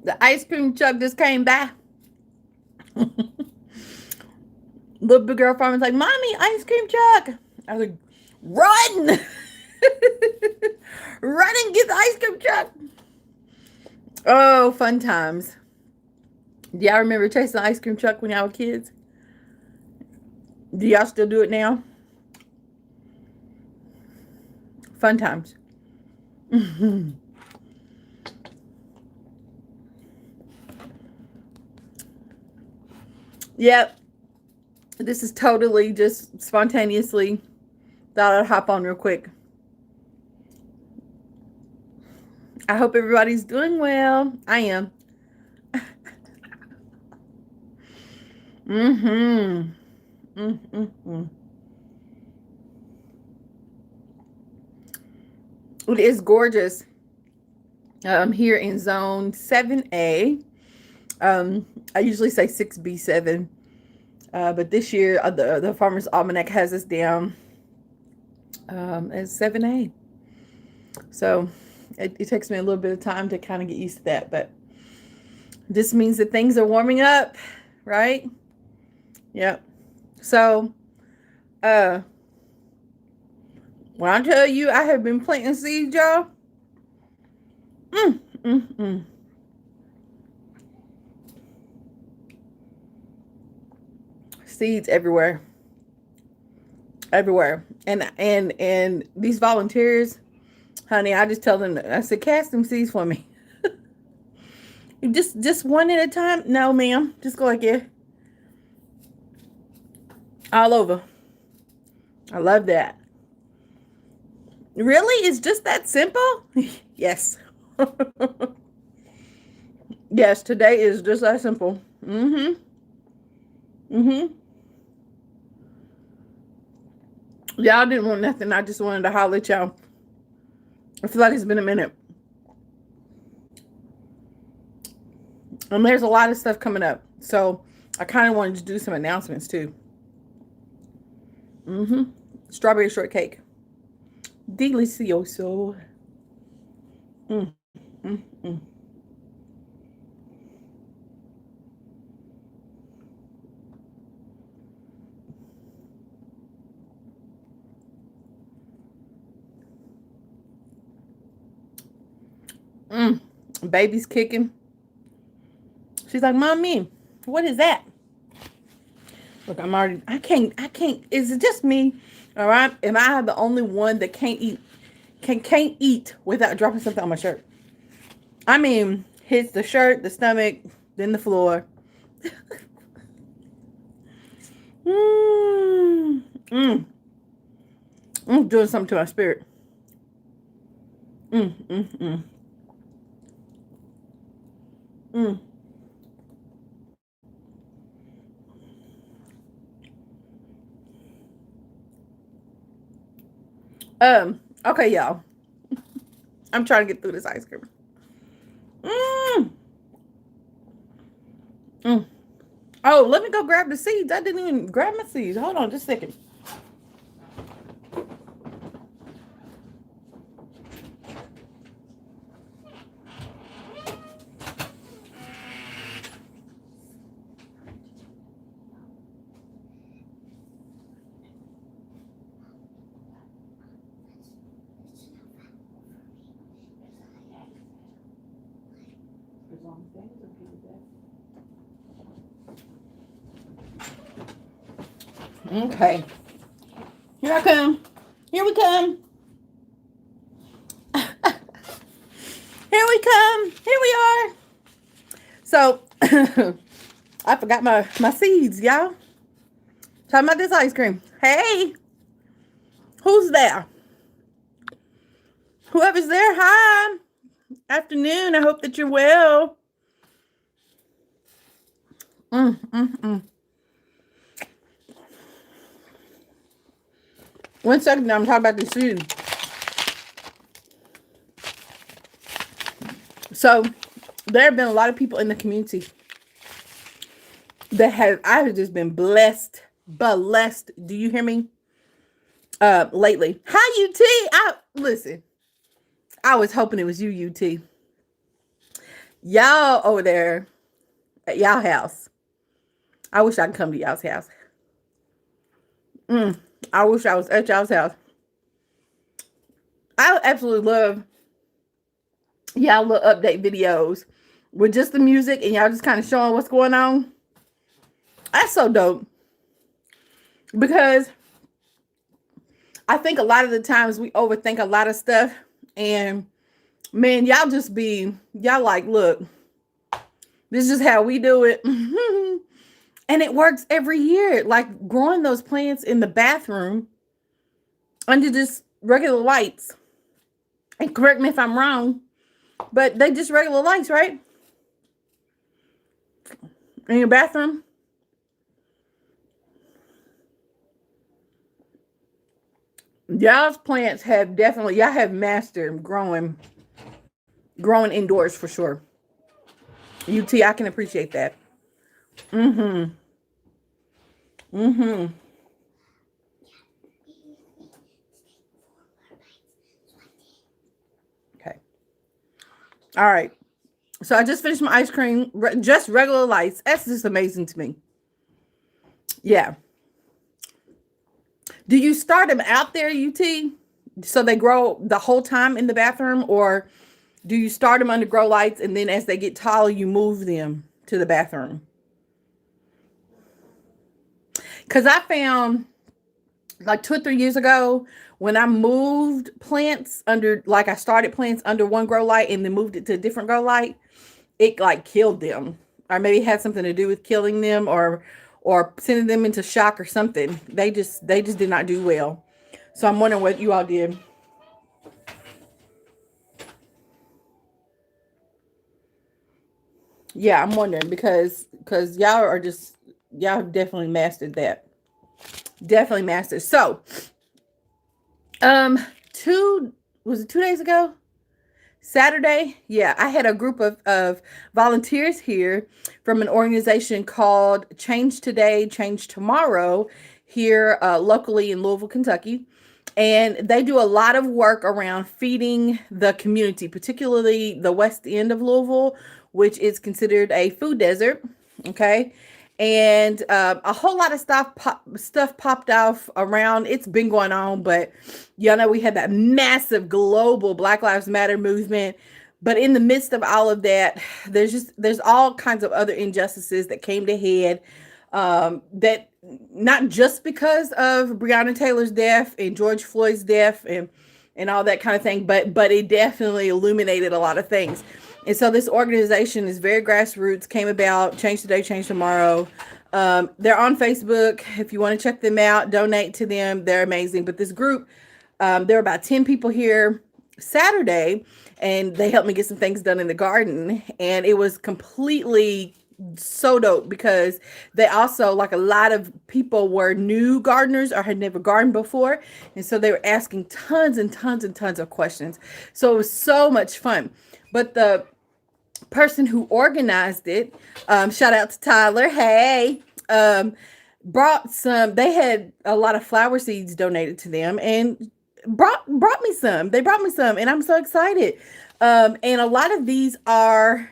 The ice cream truck just came by. Little big girl farm was like, "Mommy, ice cream truck." I was like, "Run!" Run and get the ice cream truck. Oh, fun times. Do y'all remember chasing the ice cream truck when y'all were kids? Do y'all still do it now? Fun times. Yep. This is totally just spontaneously thought I'd hop on real quick. I hope everybody's doing well. I am. Mm-hmm. Mm-hmm. It is gorgeous. Here in zone 7A. I usually say 6B7. But this year, the Farmer's Almanac has us down as 7A. So it takes me a little bit of time to kind of get used to that. But this means that things are warming up, right? Yep. So, when I tell you I have been planting seeds, y'all. Seeds everywhere. Everywhere. And these volunteers, honey, I just tell them, I said, cast them seeds for me. just one at a time? No, ma'am. Just go like that. All over. I love that. Really? It's just that simple? Yes. Yes, today is just that simple. Mm-hmm. Mm-hmm. Y'all didn't want nothing. I just wanted to holler at y'all. I feel like it's been a minute. And there's a lot of stuff coming up. So I kind of wanted to do some announcements too. Mm-hmm. Strawberry shortcake. Delicioso. Mm, mm, mm. Mm. Baby's kicking. She's like, Mommy, what is that? Look, I can't, is it just me? All right. Am I the only one that can't eat without dropping something on my shirt? I mean, hits the shirt, the stomach, then the floor. I'm doing something to my spirit. Mm, mm, mm. Mm. Okay, y'all. I'm trying to get through this ice cream. Mm. Mm. Oh, let me go grab the seeds. I didn't even grab my seeds. Hold on just a second. Okay. Here I come. Here we come. Here we come. Here we are. So, I forgot my seeds, y'all. Talking about this ice cream. Hey, who's there? Whoever's there, hi. Afternoon. I hope that you're well. Mm, mm, mm. One second, I'm talking about the seeds. So, there have been a lot of people in the community that I have just been blessed. Do you hear me? lately. Hi, UT. Listen, I was hoping it was you, UT. Y'all over there at y'all house. I wish I could come to y'all's house. I wish I was at y'all's house. I absolutely love y'all little update videos with just the music and y'all just kind of showing what's going on. That's so dope. Because I think a lot of the times we overthink a lot of stuff. And man, y'all like, look, this is how we do it. And it works every year. Like growing those plants in the bathroom under just regular lights. And correct me if I'm wrong, but they just regular lights, right? In your bathroom. Y'all's plants have definitely, y'all have mastered growing indoors for sure. UT, I can appreciate that. Okay. All right. So I just finished my ice cream, just regular lights. That's just amazing to me. Yeah. Do you start them out there, UT, so they grow the whole time in the bathroom, or do you start them under grow lights and then as they get taller, you move them to the bathroom? Because I found like 2 or 3 years ago when I moved plants under, like I started plants under one grow light and then moved it to a different grow light, it like killed them, or maybe it had something to do with killing them or sending them into shock or something. They just did not do well. So I'm wondering what you all did. Yeah, I'm wondering because y'all have definitely mastered that. Definitely mastered. So, was it 2 days ago? Saturday, yeah, I had a group of volunteers here from an organization called Change Today, Change Tomorrow here locally in Louisville, Kentucky. And they do a lot of work around feeding the community, particularly the west end of Louisville, which is considered a food desert. Okay. And a whole lot of stuff popped off around. It's been going on, but y'all know we had that massive global Black Lives Matter movement. But in the midst of all of that, there's all kinds of other injustices that came to head. That not just because of Breonna Taylor's death and George Floyd's death and all that kind of thing, but it definitely illuminated a lot of things. And so this organization is very grassroots, came about, Change Today, Change Tomorrow. They're on Facebook. If you want to check them out, donate to them. They're amazing. But this group, there were about 10 people here Saturday, and they helped me get some things done in the garden. And it was completely so dope because they also, like a lot of people were new gardeners or had never gardened before. And so they were asking tons and tons and tons of questions. So it was so much fun. But the person who organized it, shout out to Tyler, hey, brought some, they had a lot of flower seeds donated to them and brought me some. They brought me some and I'm so excited. And a lot of these are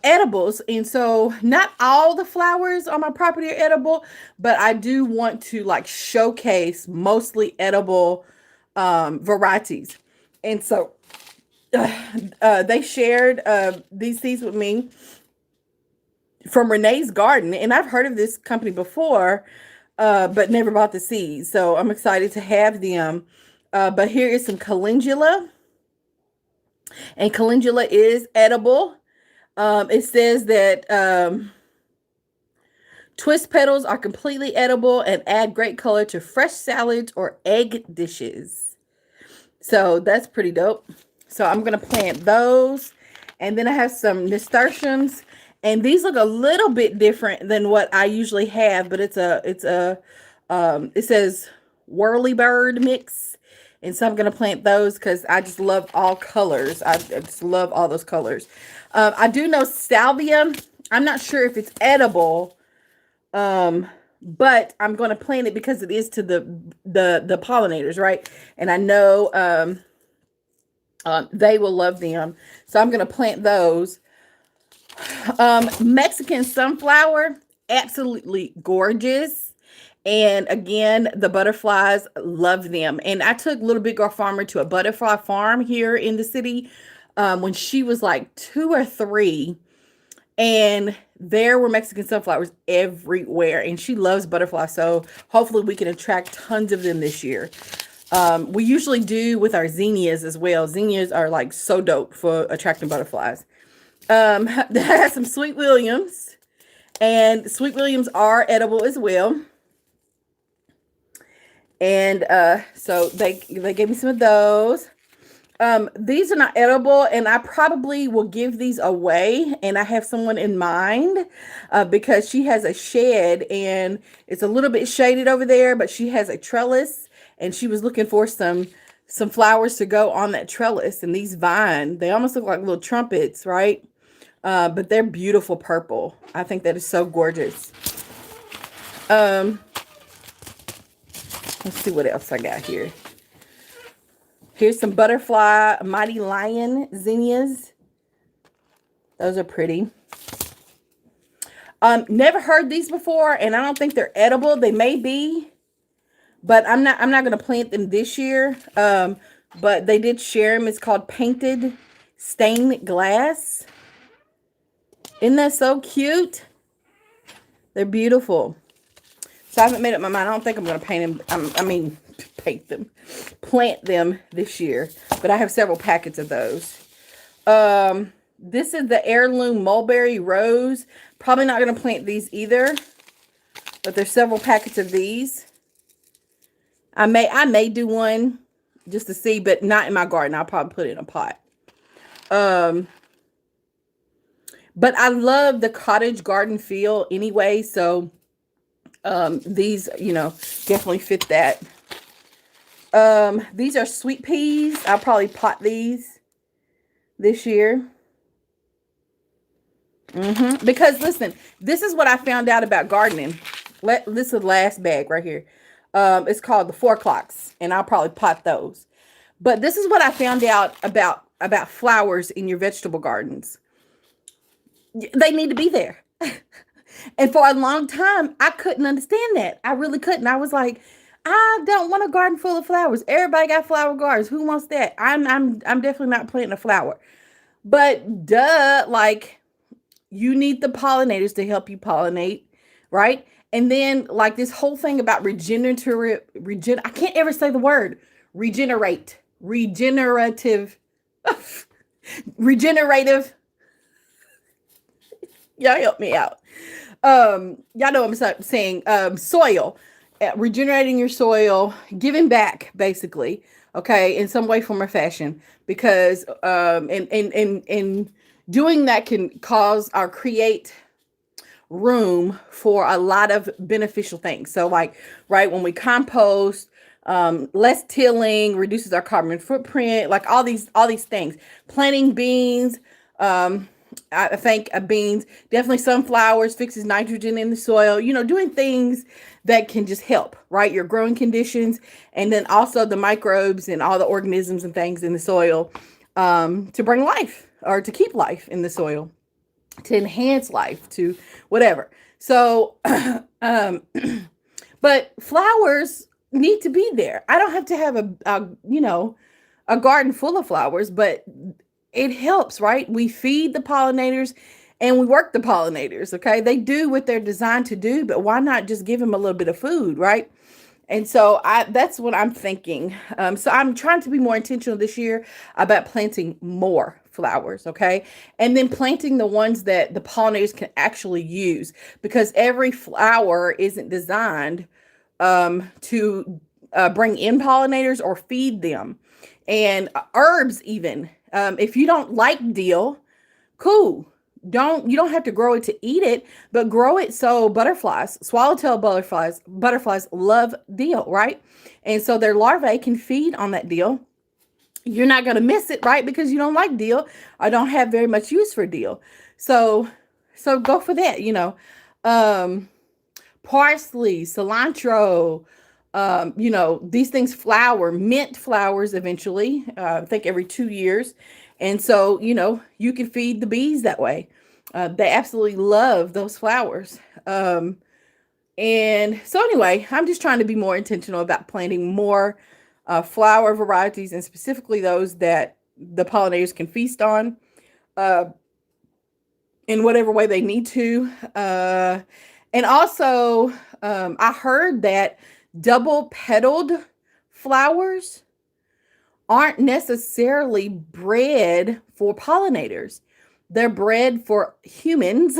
edibles, and so not all the flowers on my property are edible, but I do want to like showcase mostly edible varieties. And so they shared these seeds with me from Renee's Garden, and I've heard of this company before, but never bought the seeds, so I'm excited to have them. But here is some calendula, and calendula is edible. It says that twist petals are completely edible and add great color to fresh salads or egg dishes. So that's pretty dope. So I'm going to plant those. And then I have some nasturtiums. And these look a little bit different than what I usually have. But it says whirlybird mix. And so I'm going to plant those because I just love all colors. I just love all those colors. I do know salvia. I'm not sure if it's edible, but I'm going to plant it because it is to the pollinators, right? And I know they will love them. So I'm going to plant those. Mexican sunflower, absolutely gorgeous. And again, the butterflies love them. And I took Little Big Girl Farmer to a butterfly farm here in the city when she was like 2 or 3. And there were Mexican sunflowers everywhere. And she loves butterflies. So hopefully we can attract tons of them this year. We usually do with our zinnias as well. Zinnias are like so dope for attracting butterflies. That has some Sweet Williams. And Sweet Williams are edible as well. And so they gave me some of those. These are not edible, and I probably will give these away. And I have someone in mind because she has a shed, and it's a little bit shaded over there, but she has a trellis, and she was looking for some flowers to go on that trellis. And these vine, they almost look like little trumpets, right? But they're beautiful purple. I think that is so gorgeous. Let's see what else I got here. Here's some butterfly mighty lion zinnias. Those are pretty. Never heard these before, and I don't think they're edible. They may be, but I'm not going to plant them this year. But they did share them. It's called painted stained glass. Isn't that so cute? They're beautiful. So I haven't made up my mind. I don't think I'm going to paint them. Plant them this year. But I have several packets of those. This is the Heirloom Mulberry Rose. Probably not going to plant these either. But there's several packets of these. I may do one just to see, but not in my garden. I'll probably put it in a pot. But I love the cottage garden feel anyway. So these, definitely fit that. These are sweet peas. I'll probably pot these this year. Because listen, this is what I found out about gardening. This is the last bag right here. It's called the 4 o'clocks, and I'll probably pot those. But this is what I found out about flowers in your vegetable gardens. They need to be there. And for a long time, I couldn't understand that. I really couldn't. I was like, I don't want a garden full of flowers. Everybody got flower gardens. Who wants that? I'm definitely not planting a flower. But like you need the pollinators to help you pollinate, right? And then like this whole thing about I can't ever say the word regenerative. Y'all help me out. Y'all know what I'm saying. Soil, regenerating your soil, giving back, basically. Okay, in some way, form, or fashion, because and doing that can create room for a lot of beneficial things. So, like, right when we compost, less tilling reduces our carbon footprint. Like all these things. Planting beans. I think beans, definitely sunflowers, fixes nitrogen in the soil, doing things that can just help, right? Your growing conditions, and then also the microbes and all the organisms and things in the soil to bring life or to keep life in the soil, to enhance life, to whatever. So, but flowers need to be there. I don't have to have a garden full of flowers, but it helps, right? We feed the pollinators and we work the pollinators, okay? They do what they're designed to do, but why not just give them a little bit of food, right? And so that's what I'm thinking. So I'm trying to be more intentional this year about planting more flowers, okay? And then planting the ones that the pollinators can actually use, because every flower isn't designed to bring in pollinators or feed them. And herbs even. If you don't like dill, cool. You don't have to grow it to eat it, but grow it so swallowtail butterflies love dill, right? And so their larvae can feed on that dill. You're not going to miss it, right? Because you don't like dill. I don't have very much use for dill. So go for that, parsley, cilantro. These things flower, mint flowers eventually, I think every 2 years. And so, you can feed the bees that way. They absolutely love those flowers. And so anyway, I'm just trying to be more intentional about planting more flower varieties, and specifically those that the pollinators can feast on uh, in whatever way they need to. And also, I heard that double petaled flowers aren't necessarily bred for pollinators. They're bred for humans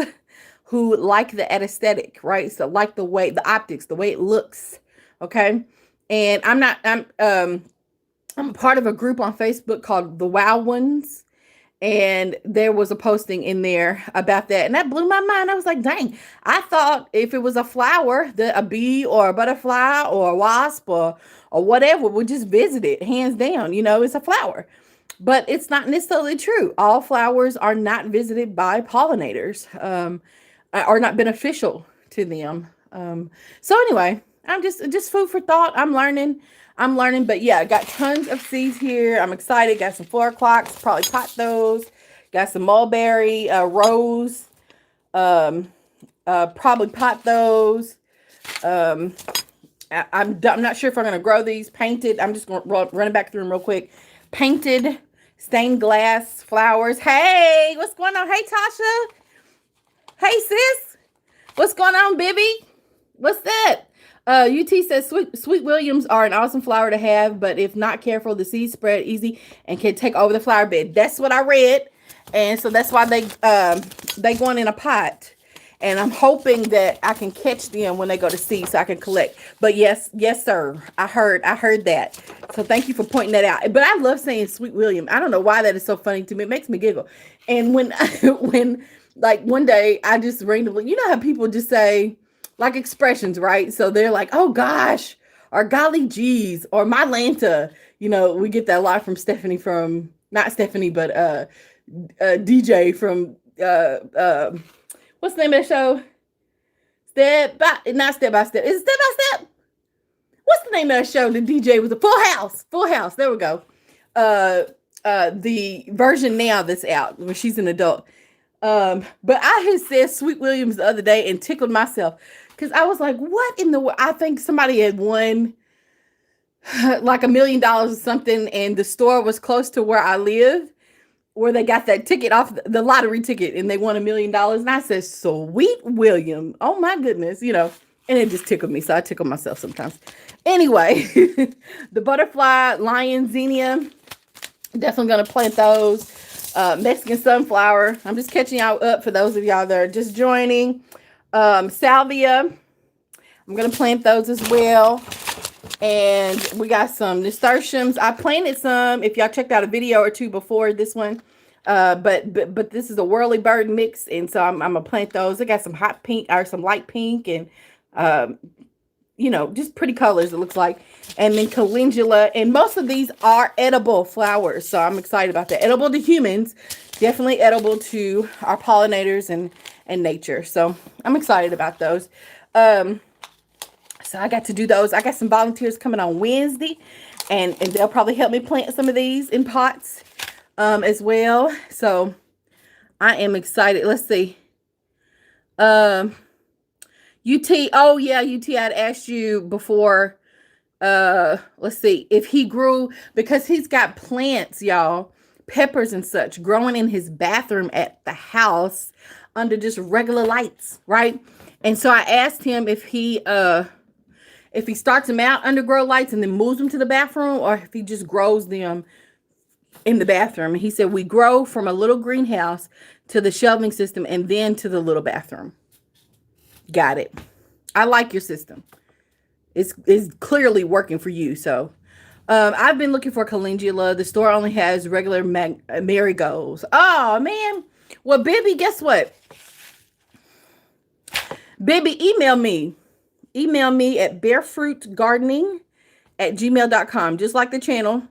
who like the aesthetic, right? So like the optics, the way it looks. Okay. And I'm part of a group on Facebook called the Wow Ones. And there was a posting in there about that. And that blew my mind. I was like, dang, I thought if it was a flower, that a bee or a butterfly or a wasp or whatever would just visit it, hands down. It's a flower. But it's not necessarily true. All flowers are not visited by pollinators, are not beneficial to them. So anyway, I'm just food for thought. I'm learning. But yeah, I got tons of seeds here. I'm excited. Got some 4 o'clocks, probably pot those. Got some mulberry, rose, probably pot those. I'm not sure if I'm going to grow these. Painted. I'm just going to run it back through them real quick. Painted stained glass flowers. Hey, what's going on? Hey, Tasha. Hey, sis. What's going on, baby? What's that? UT says sweet Williams are an awesome flower to have, but if not careful, the seeds spread easy and can take over the flower bed. That's what I read, and so that's why they going in a pot. And I'm hoping that I can catch them when they go to seed, so I can collect. But yes, sir, I heard that. So thank you for pointing that out. But I love saying sweet William. I don't know why that is so funny to me. It makes me giggle. And when like one day I just randomly, how people just say like expressions, right? So they're like, oh gosh, or golly geez, or my Lanta. We get that a lot from Stephanie not Stephanie, but DJ from what's the name of the show? Not Step by Step. Is it Step by Step? What's the name of the show? The DJ was a Full House. Full House. There we go. The version now that's out when she's an adult. But I had said Sweet Williams the other day and tickled myself because I was like, what in the world? I think somebody had won like $1 million or something, and the store was close to where I live, where they got that ticket off the lottery ticket, and they won $1 million. And I said, Sweet William. Oh my goodness, and it just tickled me. So I tickle myself sometimes. Anyway, the butterfly lion zinnia, definitely going to plant those. Mexican sunflower. I'm just catching y'all up for those of y'all that are just joining. Salvia. I'm going to plant those as well. And we got some nasturtiums. I planted some, if y'all checked out a video or two before this one. But this is a whirly bird mix. And so I'm going to plant those. I got some hot pink or some light pink and, just pretty colors, it looks like. And then calendula. And most of these are edible flowers. So I'm excited about that. Edible to humans. Definitely edible to our pollinators and nature. So I'm excited about those. So I got to do those. I got some volunteers coming on Wednesday. And they'll probably help me plant some of these in pots as well. So I am excited. Let's see. UT, oh yeah, UT, I'd asked you before, let's see, if he grew, because he's got plants, y'all, peppers and such, growing in his bathroom at the house under just regular lights, right? And so I asked him if he starts them out under grow lights and then moves them to the bathroom, or if he just grows them in the bathroom. And he said, we grow from a little greenhouse to the shelving system and then to the little bathroom. Got it. I like your system. It's clearly working for you. So I've been looking for calendula. The store only has regular marigolds. Oh man. Well, baby, guess what? Baby, email me. Email me at barefootgardening@gmail.com. Just like the channel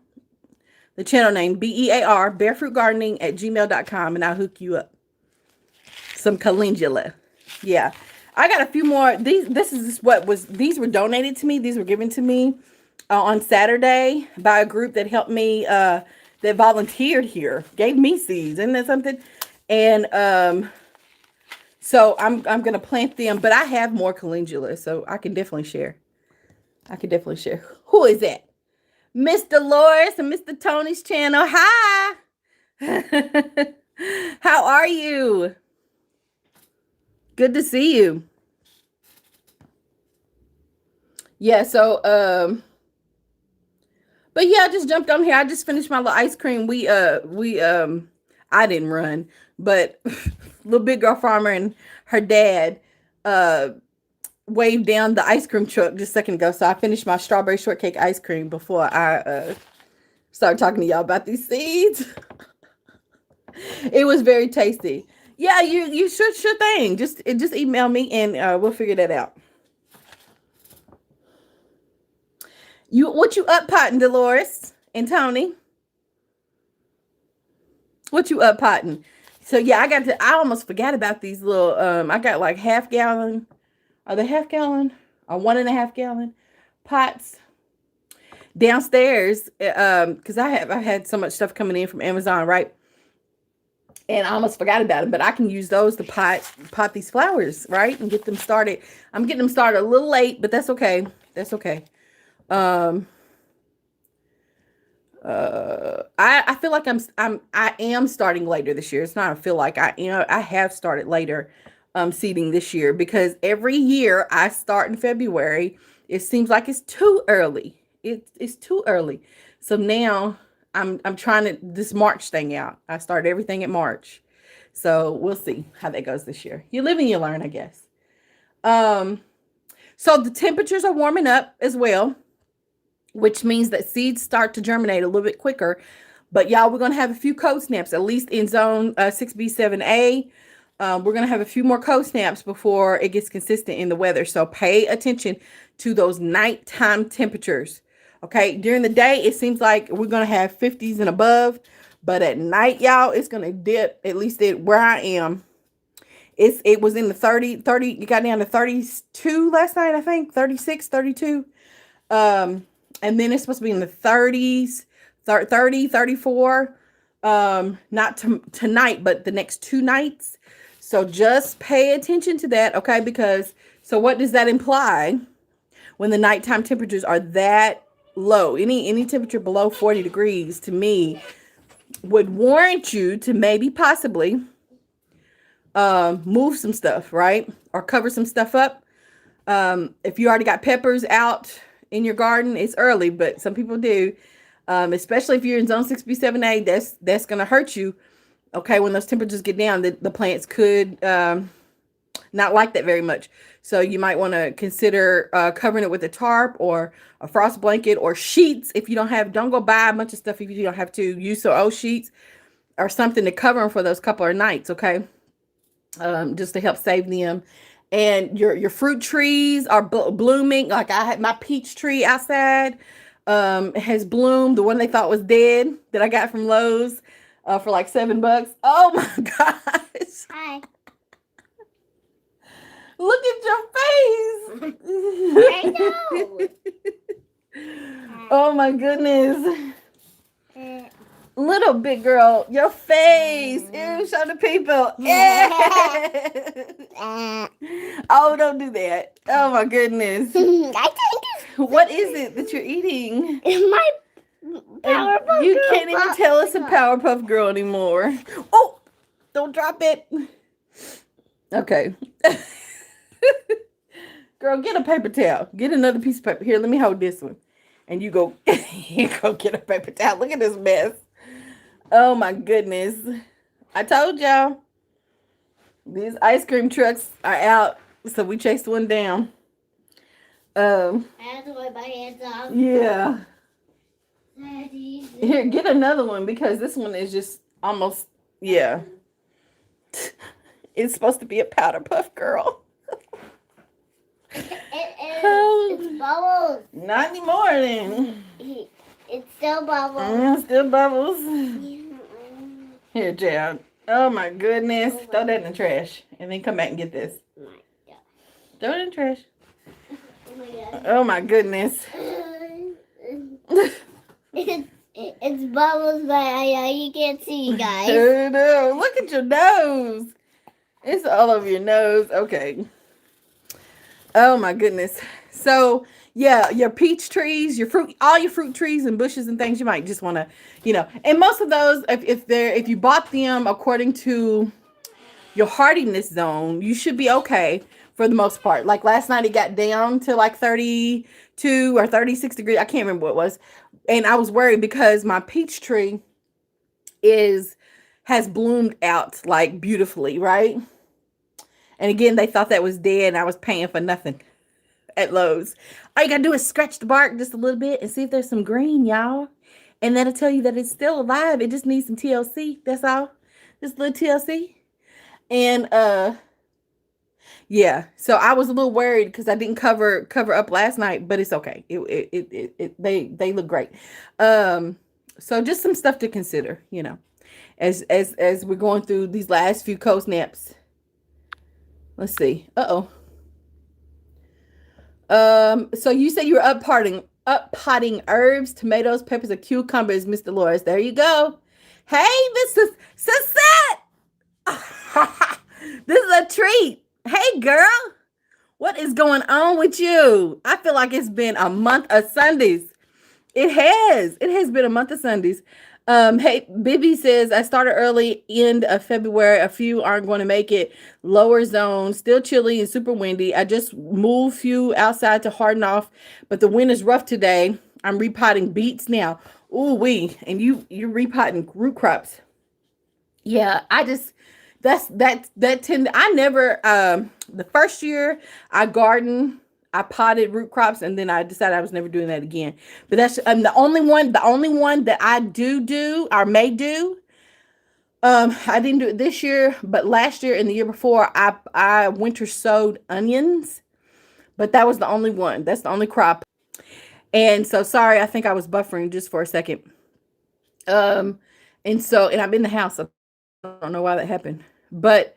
name, BEAR, barefootgardening@gmail.com, and I'll hook you up. Some calendula. Yeah. I got a few more. These were donated to me. These were given to me on Saturday by a group that helped me, that volunteered here, gave me seeds. Isn't that something? And so I'm gonna plant them, but I have more calendula, so I can definitely share. Who is that? Miss Dolores and Mr. Tony's channel. Hi. How are you? Good to see you. Yeah, so but yeah, I just jumped on here. I just finished my little ice cream. I didn't run, but little big girl farmer and her dad waved down the ice cream truck just a second ago. So I finished my strawberry shortcake ice cream before I started talking to y'all about these seeds. It was very tasty. Yeah, you should, sure thing. Just email me and we'll figure that out. What you up potting, Dolores and Tony? What you up potting? So yeah, I almost forgot about these little, I got like half gallon. Are they half gallon or 1.5 gallon pots downstairs? Because I've had so much stuff coming in from Amazon, right? And I almost forgot about them, but I can use those to pot these flowers, right? And get them started. I'm getting them started a little late, but that's okay. That's okay. I feel like I am starting later this year. It's not I feel like I have started later seeding this year, because every year I start in February. It seems like it's too early. It's too early. So now I'm trying this March thing out. I start everything in March. So we'll see how that goes this year. You live and you learn, I guess. So the temperatures are warming up as well, which means that seeds start to germinate a little bit quicker. But y'all, we're going to have a few cold snaps, at least in zone 6B, 7A. We're going to have a few more cold snaps before it gets consistent in the weather. So pay attention to those nighttime temperatures. Okay, during the day, it seems like we're going to have 50s and above. But at night, y'all, it's going to dip, at least where I am. It was in the 30, it got down to 32 last night, I think, 36, 32. And then it's supposed to be in the 30s, 30, 34. Not tonight, but the next 2 nights. So just pay attention to that, okay? Because, so what does that imply when the nighttime temperatures are that low? Any temperature below 40 degrees, to me, would warrant you to maybe possibly move some stuff, right? Or cover some stuff up. If you already got peppers out in your garden, it's early, but some people do. Especially if you're in zone 6B, 7A, that's going to hurt you. Okay, when those temperatures get down, the plants could not like that very much. So you might want to consider covering it with a tarp or a frost blanket or sheets. If you don't go buy a bunch of stuff if you don't have to. Use some old sheets or something to cover them for those couple of nights, okay? Just to help save them. And your fruit trees are blooming. Like I had my peach tree outside has bloomed. The one they thought was dead that I got from Lowe's for like $7. Oh my gosh. Hi. Look at your face. I know. Oh my goodness. Little big girl, your face. Ew, show the people. Oh, don't do that. Oh my goodness. I think What is it that you're eating? it's my Powerpuff You Girl can't even box. tell us a Powerpuff Girl anymore. Oh, don't drop it. Okay. Girl, get a paper towel. Get another piece of paper. Here, let me hold this one. And you go, go get a paper towel. Look at this mess. Oh my goodness. I told y'all. These ice cream trucks are out. So we chased one down. I have to wipe my hands off. Yeah. Daddy. Here, get another one because this one is just almost, yeah. It's supposed to be a powder puff girl. It's bubbles. Not anymore then. It's still bubbles. Still bubbles. Here, Jan. Oh my goodness. Throw that in the trash and then come back and get this. Throw it in the trash. Oh my god. Oh my goodness. It's bubbles, but you can't see, guys. Oh no, look at your nose. It's all over your nose. Okay. Oh my goodness. So yeah, your peach trees, your fruit, all your fruit trees and bushes and things, you might just want to, and most of those, if you bought them according to your hardiness zone, you should be okay for the most part. Like last night, it got down to like 32 or 36 degrees. I can't remember what it was. And I was worried because my peach tree has bloomed out like beautifully, right? And again, they thought that was dead and I was paying for nothing at Lowe's. All you gotta do is scratch the bark just a little bit and see if there's some green, y'all. And that'll tell you that it's still alive. It just needs some TLC. That's all. Just a little TLC. And yeah, so I was a little worried because I didn't cover up last night, but it's okay. They look great. So just some stuff to consider, as we're going through these last few cold snaps. Let's see. So you said you were up potting herbs, tomatoes, peppers, and cucumbers, Miss Dolores. There you go. Hey, Mrs. Suzette. This is a treat. Hey, girl. What is going on with you? I feel like it's been a month of Sundays. It has. It has been a month of Sundays. Hey, Bibby says, I started early, end of February. A few aren't going to make it. Lower zone, still chilly and super windy. I just moved few outside to harden off, but the wind is rough today. I'm repotting beets now. Ooh wee. And you're repotting root crops. Yeah, I never, the first year I gardened, I potted root crops, and then I decided I was never doing that again. But that's the only one that I do or may do. I didn't do it this year, but last year and the year before, I winter sowed onions, but that was the only one. That's the only crop. And so sorry, I think I was buffering just for a second. And I'm in the house. So I don't know why that happened, but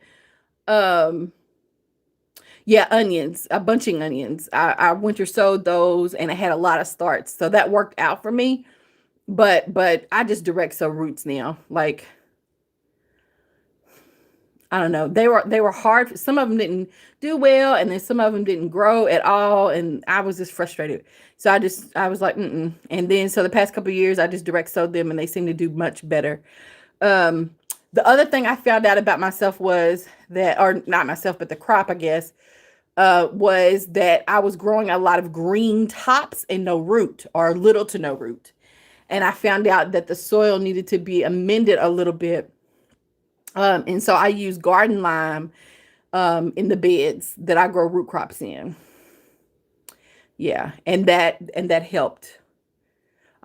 yeah, onions, bunching onions. I winter sowed those and I had a lot of starts. So that worked out for me. But I just direct sow roots now. Like, I don't know. They were hard. Some of them didn't do well, and then some of them didn't grow at all. And I was just frustrated. So I was like, mm-mm. And then so the past couple of years, I just direct sowed them and they seem to do much better. The other thing I found out about myself was that, or not myself, but the crop, I guess, was that I was growing a lot of green tops and no root, or little to no root. And I found out that the soil needed to be amended a little bit. And so I use garden lime in the beds that I grow root crops in. Yeah, and that helped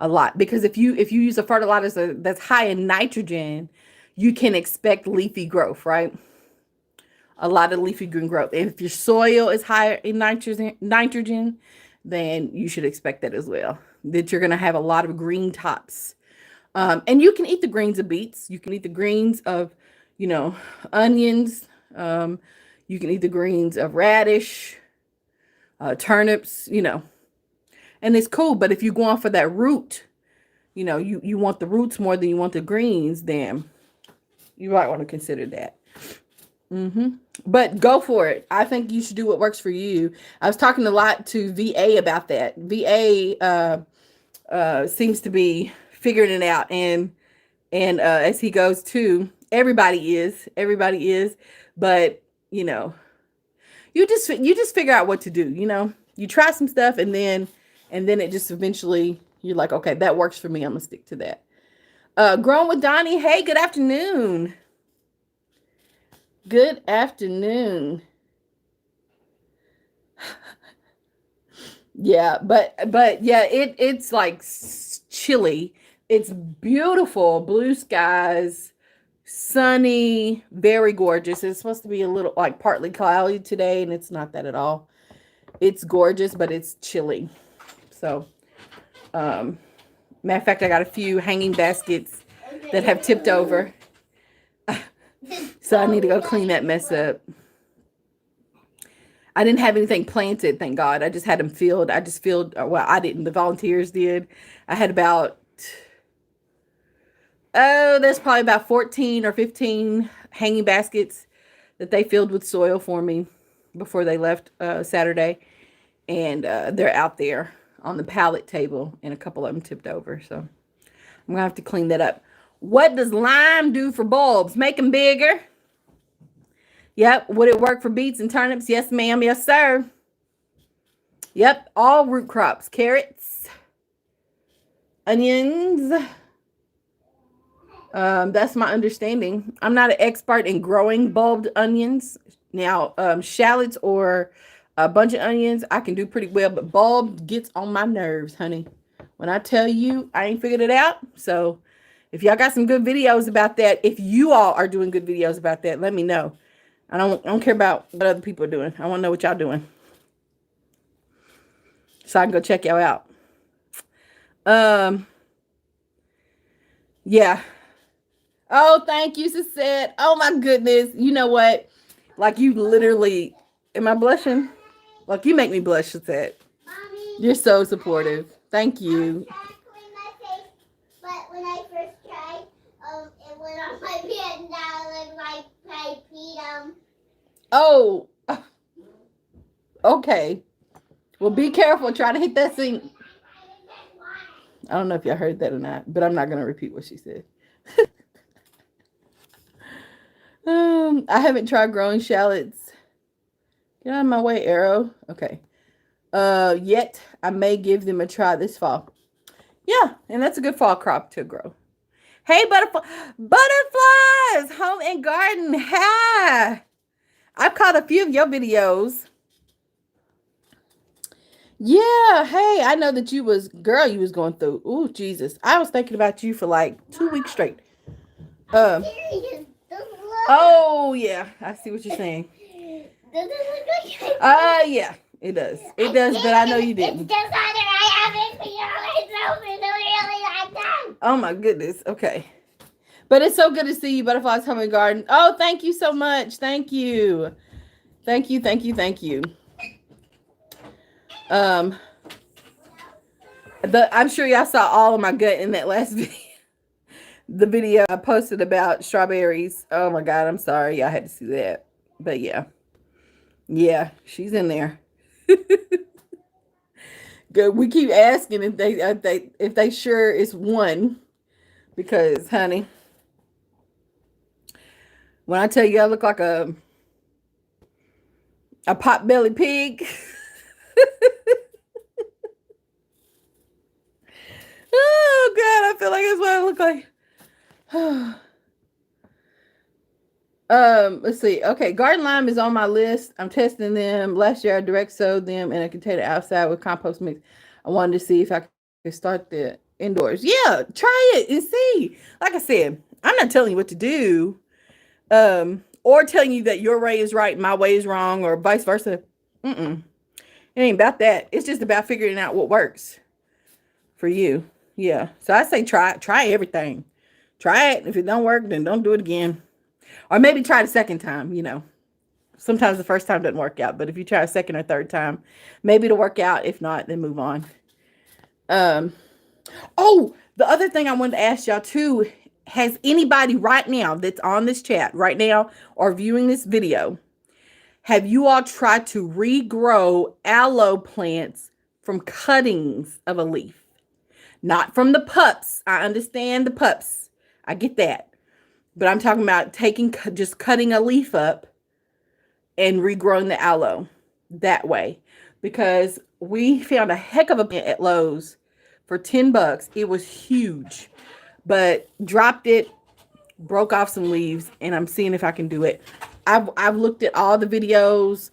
a lot, because if you use a fertilizer that's high in nitrogen, you can expect leafy growth, right? A lot of leafy green growth. And if your soil is higher in nitrogen, then you should expect that as well, that you're going to have a lot of green tops. And you can eat the greens of beets. You can eat the greens of, onions. You can eat the greens of radish, turnips, and it's cool. But if you're going for that root, you want the roots more than you want the greens, then you might want to consider that. But go for it. I think you should do what works for you. I was talking a lot to VA about that. VA seems to be figuring it out, and as he goes too, everybody is, but you just figure out what to do. You try some stuff, and then it just eventually you're like, okay, that works for me. I'm gonna stick to that. Growing with Donnie. Hey, good afternoon. Good afternoon. Yeah, but yeah, it's like chilly. It's beautiful, blue skies, sunny, very gorgeous. It's supposed to be a little like partly cloudy today, and it's not that at all. It's gorgeous, but it's chilly. So, matter of fact, I got a few hanging baskets that have tipped over. So I need to go clean that mess up. I didn't have anything planted, thank God. I just had them filled. I just filled, well, I didn't. The volunteers did. I had about, there's probably about 14 or 15 hanging baskets that they filled with soil for me before they left Saturday. And they're out there on the pallet table, and a couple of them tipped over. So I'm going to have to clean that up. What does lime do for bulbs? Make them bigger. Yep. Would it work for beets and turnips? Yes, ma'am. Yes, sir. Yep. All root crops. Carrots. Onions. That's my understanding. I'm not an expert in growing bulbed onions. Now, shallots or a bunch of onions, I can do pretty well. But bulb gets on my nerves, honey. When I tell you, I ain't figured it out. So if y'all got some good videos about that, if you all are doing good videos about that, let me know. I don't care about what other people are doing. I want to know what y'all doing, so I can go check y'all out. Yeah. Oh, thank you, Suzette. Oh my goodness. You know what? Like, you literally, am I blushing? Like, you make me blush, Suzette. Mommy, You're so supportive. Thank you. I cleaned my face, but when I first tried, it went on my beard, and now it looks like I peed. Oh, okay. Well, be careful. Try to hit that thing. I don't know if y'all heard that or not, but I'm not going to repeat what she said. I haven't tried growing shallots. Get out of my way, Arrow. Okay. Yet I may give them a try this fall. Yeah, and that's a good fall crop to grow. Hey, butterflies, home and garden. Hi. I've caught a few of your videos. Yeah, hey, I know that you was going through. Ooh, Jesus. I was thinking about you for like 2 weeks straight. Oh, yeah. I see what you're saying. Does it look like Yeah, it does. It does, but I know you didn't. It's just either I haven't myself in a really long time. Oh, my goodness. Okay. But it's so good to see you, Butterflies Home and Garden. Oh, thank you so much. Thank you. Thank you, thank you, thank you. I'm sure y'all saw all of my gut in that last video. The video I posted about strawberries. Oh my God, I'm sorry. Y'all had to see that. But yeah. Yeah, she's in there. Good. We keep asking if they sure it's one. Because, honey, when I tell you I look like a pot-bellied pig. Oh God, I feel like that's what I look like. Let's see. Okay, garden lime is on my list. I'm testing them. Last year I direct sowed them in a container outside with compost mix. I wanted to see if I could start the indoors. Yeah, try it and see. Like I said, I'm not telling you what to do. Or telling you that your way is right, my way is wrong, or vice versa. It ain't about that. It's just about figuring out what works for you. Yeah. So I say try everything. Try it. If it don't work, then don't do it again. Or maybe try the second time, you know. Sometimes the first time doesn't work out, but if you try a second or third time, maybe it'll work out. If not, then move on. Oh, the other thing I wanted to ask y'all too, has anybody right now that's on this chat right now or viewing this video, have you all tried to regrow aloe plants from cuttings of a leaf? Not from the pups. I understand the pups. I get that. But I'm talking about just cutting a leaf up and regrowing the aloe that way. Because we found a heck of a plant at Lowe's for $10. It was huge. But dropped it, broke off some leaves, and I'm seeing if I can do it. I've looked at all the videos.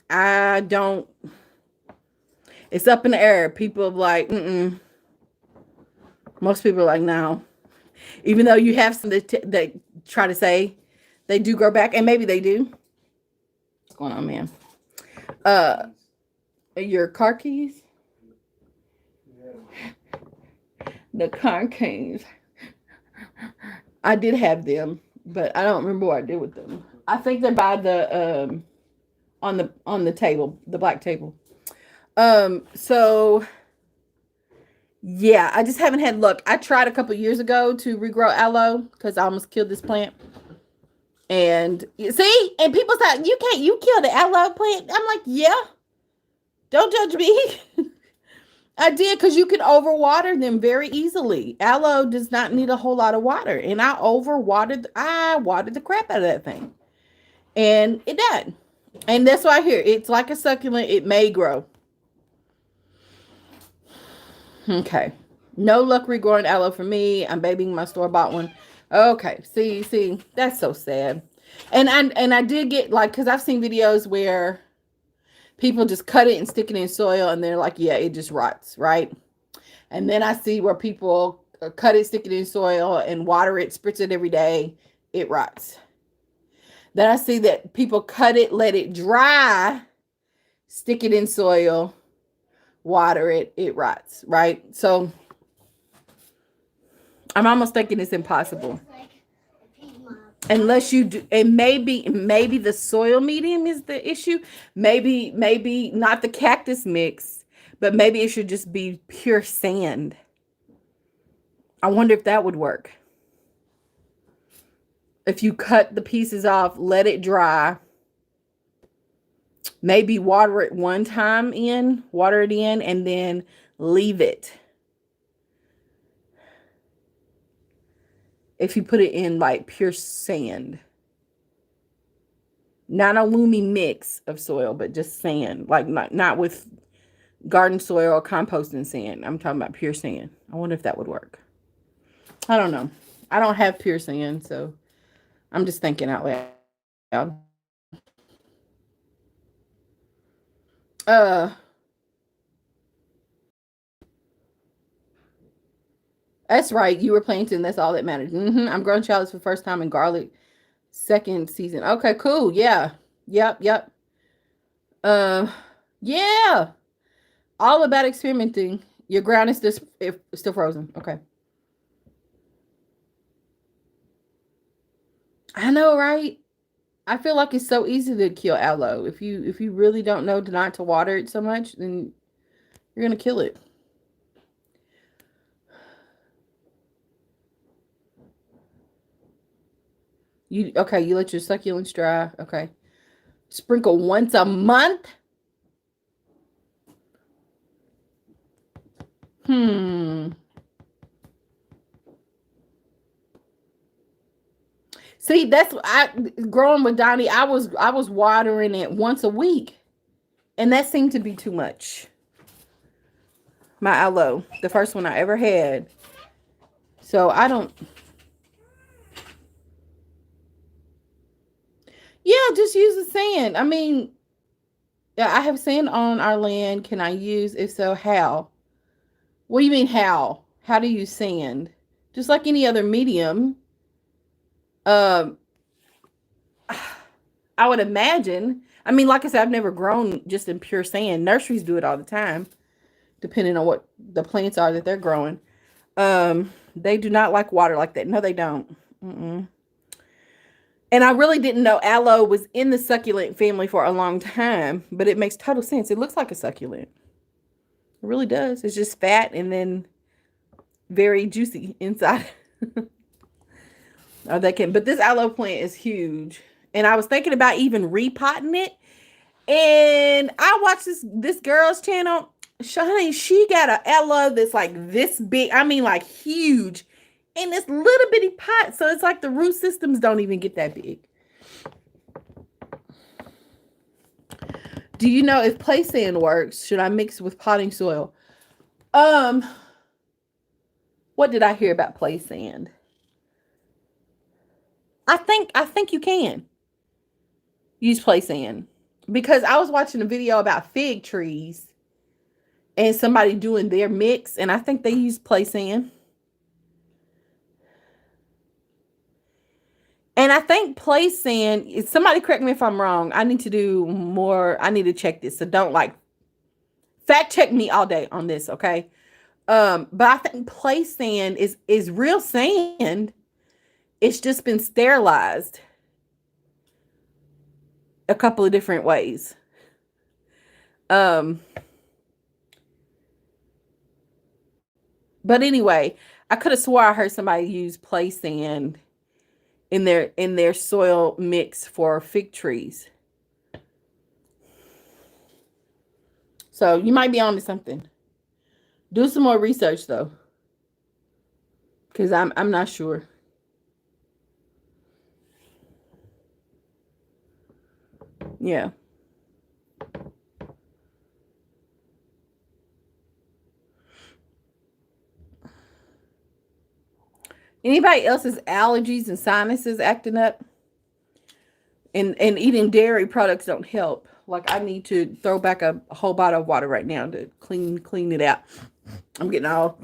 It's up in the air. People are like, Most people are like, no. Even though you have some that try to say they do grow back, and maybe they do. What's going on, man? Your car keys? The car keys. I did have them, but I don't remember what I did with them. I think they're by the on the table, the black table. So yeah, I just haven't had luck. I tried a couple years ago to regrow aloe because I almost killed this plant. And you see, and people say you kill the aloe plant. I'm like, yeah, don't judge me. I did, because you can overwater them very easily. Aloe does not need a whole lot of water, and I watered the crap out of that thing, and it died. And that's why here it's like a succulent. It may grow. Okay, no luck regrowing aloe for me. I'm babying my store-bought one. Okay, see, that's so sad. And I did get, like, because I've seen videos where people just cut it and stick it in soil, and they're like, yeah, it just rots, right? And then I see where people cut it, stick it in soil, and water it, spritz it every day, it rots. Then I see that people cut it, let it dry, stick it in soil, water it, it rots, right? So I'm almost thinking it's impossible. Unless you do, and maybe the soil medium is the issue. Maybe not the cactus mix, but maybe it should just be pure sand. I wonder if that would work. If you cut the pieces off, let it dry, maybe water it in, and then leave it. If you put it in like pure sand, not a loomy mix of soil, but just sand, like not with garden soil or composting sand. I'm talking about pure sand. I wonder if that would work. I don't know. I don't have pure sand, so I'm just thinking out loud. That's right. You were planting. That's all that matters. I'm growing shallots for the first time in garlic, second season. Okay, cool. Yeah. Yep. Yeah. All about experimenting. Your ground is still frozen. Okay. I know, right? I feel like it's so easy to kill aloe. If you really don't know not to water it so much, then you're gonna kill it. You let your succulents dry. Okay. Sprinkle once a month. See, that's growing with Donnie. I was watering it once a week, and that seemed to be too much. My aloe, the first one I ever had. So I don't. Yeah, just use the sand. I mean, yeah, I have sand on our land. Can I use? If so, how? What do you mean how? How do you use sand? Just like any other medium. I would imagine. I mean, like I said, I've never grown just in pure sand. Nurseries do it all the time, depending on what the plants are that they're growing. They do not like water like that. No, they don't. And I really didn't know aloe was in the succulent family for a long time, but it makes total sense. It looks like a succulent. It really does. It's just fat and then very juicy inside. But this aloe plant is huge. And I was thinking about even repotting it. And I watched this girl's channel. Honey, she got an aloe that's like this big. I mean, like huge. In this little bitty pot. So it's like the root systems don't even get that big. Do you know if play sand works? Should I mix with potting soil? What did I hear about play sand? I think you can use play sand, because I was watching a video about fig trees and somebody doing their mix, and I think they use play sand. And I think play sand, somebody correct me if I'm wrong. I need to do more. I need to check this. So don't fact check me all day on this, okay? But I think play sand is real sand. It's just been sterilized. a couple of different ways. But anyway, I could have swore I heard somebody use play sand in their soil mix for fig trees. So you might be onto something. Do some more research though, because I'm not sure. Yeah. Anybody else's allergies and sinuses acting up? And eating dairy products don't help. Like I need to throw back a whole bottle of water right now to clean it out. I'm getting all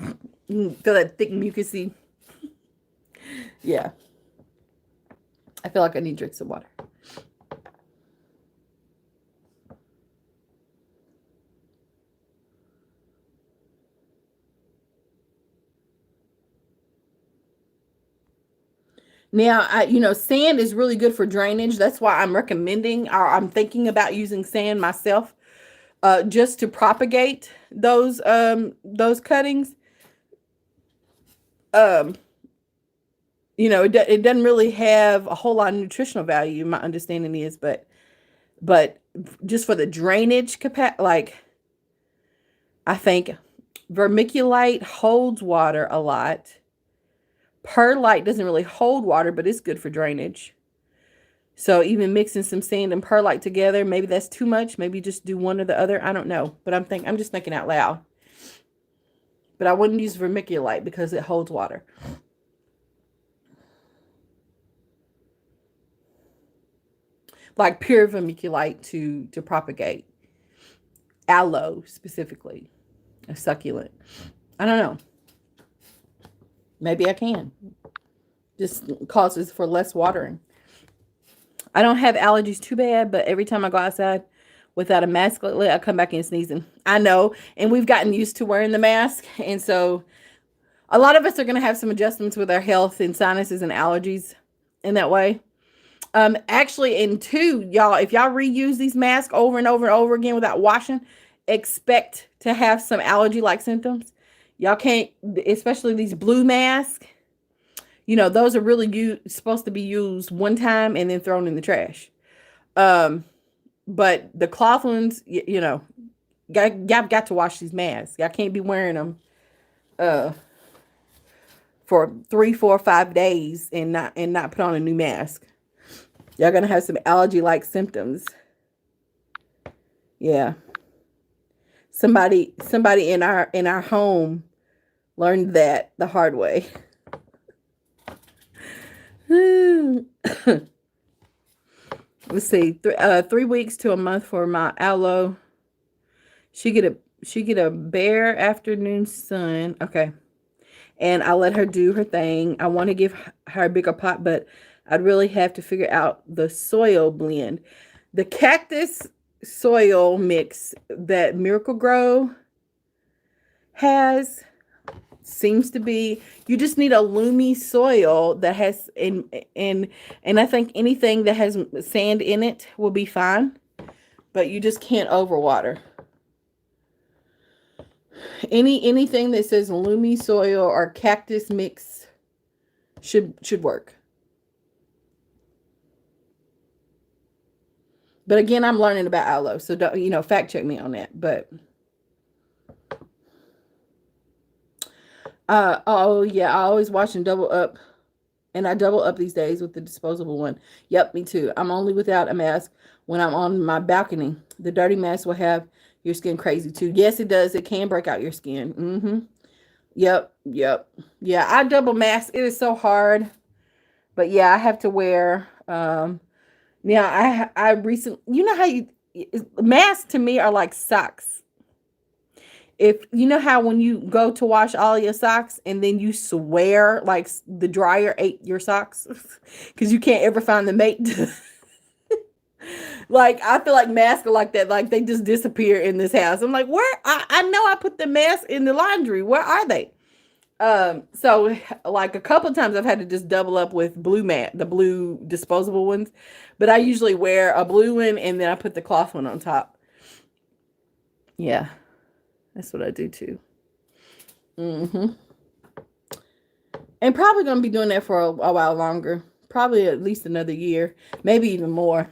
feel that thick mucusy. Yeah. I feel like I need to drink some water. Now, sand is really good for drainage. That's why I'm recommending, or I'm thinking about using sand myself, just to propagate those cuttings. It doesn't really have a whole lot of nutritional value. My understanding is, but just for the drainage capacity, like I think vermiculite holds water a lot. Perlite doesn't really hold water, but it's good for drainage. So even mixing some sand and perlite together, maybe that's too much. Maybe just do one or the other. I don't know. But I'm just thinking out loud. But I wouldn't use vermiculite because it holds water. Like pure vermiculite to propagate. Aloe specifically. A succulent. I don't know. Maybe I can. Just causes for less watering. I don't have allergies too bad, but every time I go outside without a mask lately, I come back in sneezing. I know. And we've gotten used to wearing the mask. And so a lot of us are going to have some adjustments with our health and sinuses and allergies in that way. Actually, and two, y'all, if y'all reuse these masks over and over and over again without washing, expect to have some allergy-like symptoms. Y'all can't, especially these blue masks, those are really supposed to be used one time and then thrown in the trash. But the cloth ones, y'all got to wash these masks. Y'all can't be wearing them for 3, 4, 5 days and not put on a new mask. Y'all gonna have some allergy-like symptoms. Yeah. Somebody in our home learned that the hard way. Let's see, 3 weeks to a month for my aloe. She get a bare afternoon sun. Okay, and I let her do her thing. I want to give her a bigger pot, but I'd really have to figure out the soil blend. The cactus soil mix that Miracle Grow has seems to be, you just need a loomy soil that has and I think anything that has sand in it will be fine, but you just can't overwater. Anything that says loomy soil or cactus mix should work. But again, I'm learning about aloe, so don't, fact check me on that. But oh yeah, I always watch and double up, and I double up these days with the disposable one. Yep, me too. I'm only without a mask when I'm on my balcony. The dirty mask will have your skin crazy too. Yes, it does. It can break out your skin. Yep. Yeah, I double mask. It is so hard, but yeah, I have to wear. Now I recently, how masks to me are like socks. If you know how when you go to wash all your socks and then you swear like the dryer ate your socks because you can't ever find the mate. Like I feel like masks are like that. Like they just disappear in this house. I'm like, where? I know I put the mask in the laundry. Where are they? So like a couple of times I've had to just double up with the blue disposable ones, but I usually wear a blue one and then I put the cloth one on top. Yeah, that's what I do too. And probably gonna be doing that for a while longer. Probably at least another year, maybe even more.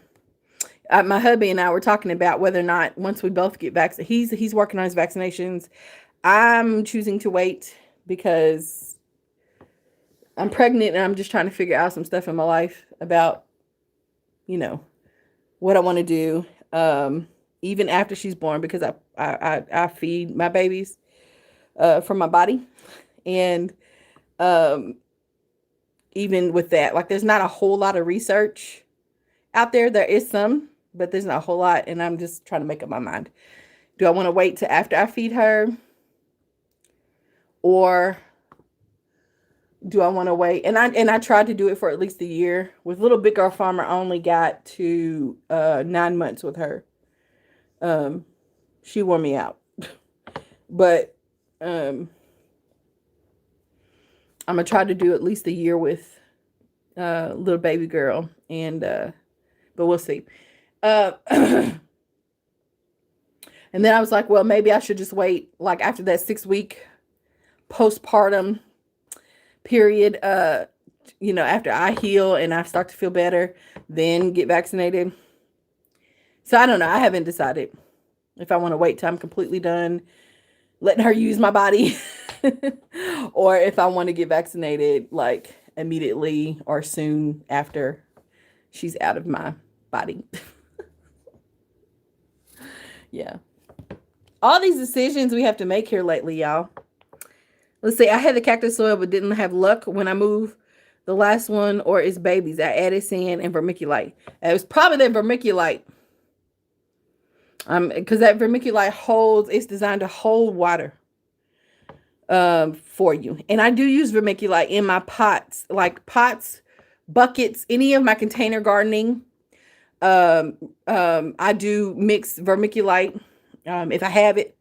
My hubby and I were talking about whether or not once we both get vaccinated, he's working on his vaccinations. I'm choosing to wait because I'm pregnant and I'm just trying to figure out some stuff in my life about, what I want to do. Even after she's born, because I feed my babies from my body. And even with that, like there's not a whole lot of research out there. There is some, but there's not a whole lot. And I'm just trying to make up my mind. Do I want to wait till after I feed her? Or do I want to wait? And I tried to do it for at least a year. With Little Big Girl Farmer, I only got to 9 months with her. She wore me out. But I'm gonna try to do at least a year with little baby girl, and but we'll see. And then I was like, well, maybe I should just wait, like after that 6-week postpartum period, after I heal and I start to feel better, then get vaccinated. So I don't know. I haven't decided if I want to wait till I'm completely done letting her use my body or if I want to get vaccinated like immediately or soon after she's out of my body. Yeah. All these decisions we have to make here lately, y'all. Let's see. I had the cactus soil but didn't have luck when I moved the last one, or its babies. I added sand and vermiculite. It was probably that vermiculite. Because that vermiculite it's designed to hold water for you. And I do use vermiculite in my pots, buckets, any of my container gardening. I do mix vermiculite. If I have it,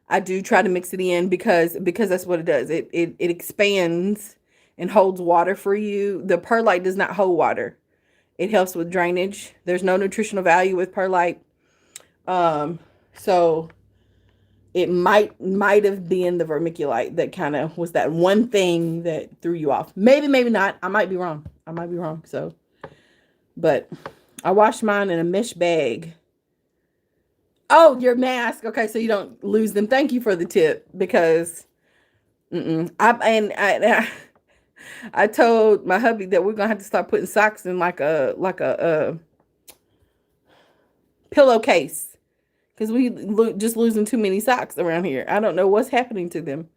I do try to mix it in because that's what it does. It expands and holds water for you. The perlite does not hold water. It helps with drainage. There's no nutritional value with perlite. So it might have been the vermiculite that kind of was that one thing that threw you off. Maybe not. I might be wrong. So, but I washed mine in a mesh bag. Oh, your mask. Okay, so you don't lose them. Thank you for the tip, because I told my hubby that we're gonna have to start putting socks in like a pillowcase, because we just losing too many socks around here. I don't know what's happening to them.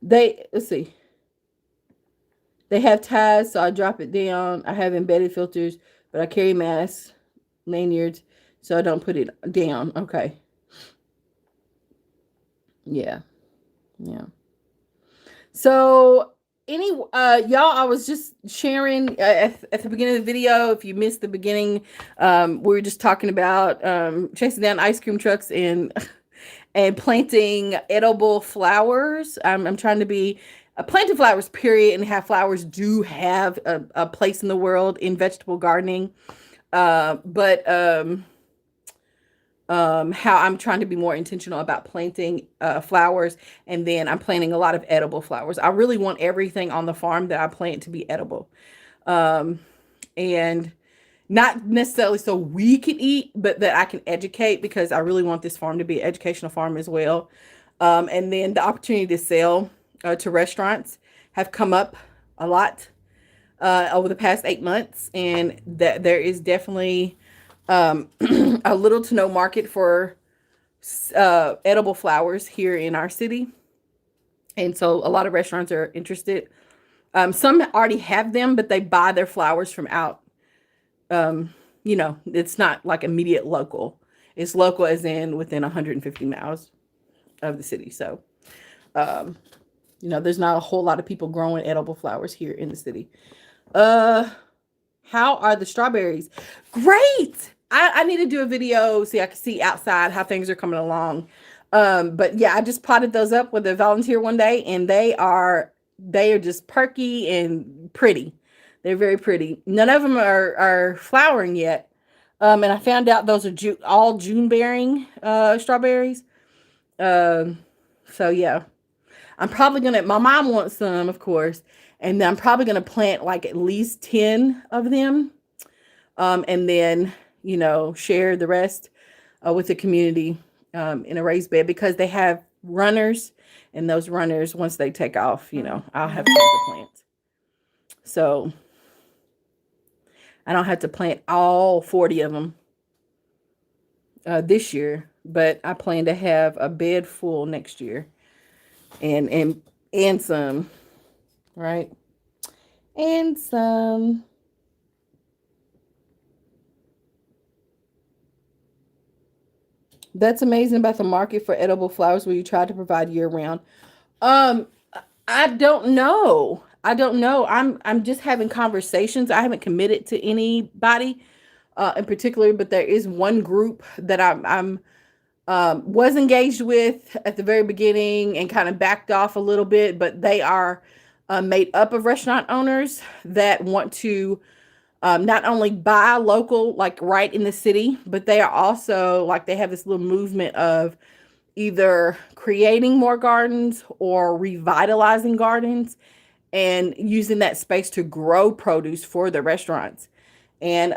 Let's see. They have ties, so I drop it down. I have embedded filters, but I carry masks, lanyards, so I don't put it down. Okay. Yeah. So y'all, I was just sharing at the beginning of the video. If you missed the beginning, we were just talking about chasing down ice cream trucks and planting edible flowers. I'm trying to be planting flowers, period, and how flowers do have a place in the world in vegetable gardening. But how I'm trying to be more intentional about planting flowers, and then I'm planting a lot of edible flowers. I really want everything on the farm that I plant to be edible, and not necessarily so we can eat, but that I can educate, because I really want this farm to be an educational farm as well. And then the opportunity to sell to restaurants have come up a lot over the past 8 months, and that there is definitely a little to no market for edible flowers here in our city. And so a lot of restaurants are interested. Some already have them, but they buy their flowers from out. It's not like immediate local. It's local as in within 150 miles of the city. So, there's not a whole lot of people growing edible flowers here in the city. How are the strawberries? Great. I need to do a video so I can see outside how things are coming along. But yeah, I just potted those up with a volunteer one day, and they are just perky and pretty. They're very pretty. None of them are flowering yet. And I found out those are all June bearing strawberries. So yeah, I'm probably gonna. My mom wants some, of course, and then I'm probably gonna plant like at least 10 of them, and then share the rest with the community in a raised bed, because they have runners, and those runners, once they take off, I'll have tons of plants. So I don't have to plant all 40 of them this year, but I plan to have a bed full next year, and some, right? And some. That's amazing about the market for edible flowers where you try to provide year round. Um, I don't know. I'm just having conversations. I haven't committed to anybody in particular, but there is one group that I'm was engaged with at the very beginning and kind of backed off a little bit, but they are made up of restaurant owners that want to not only buy local, like right in the city, but they are also like, they have this little movement of either creating more gardens or revitalizing gardens and using that space to grow produce for the restaurants. And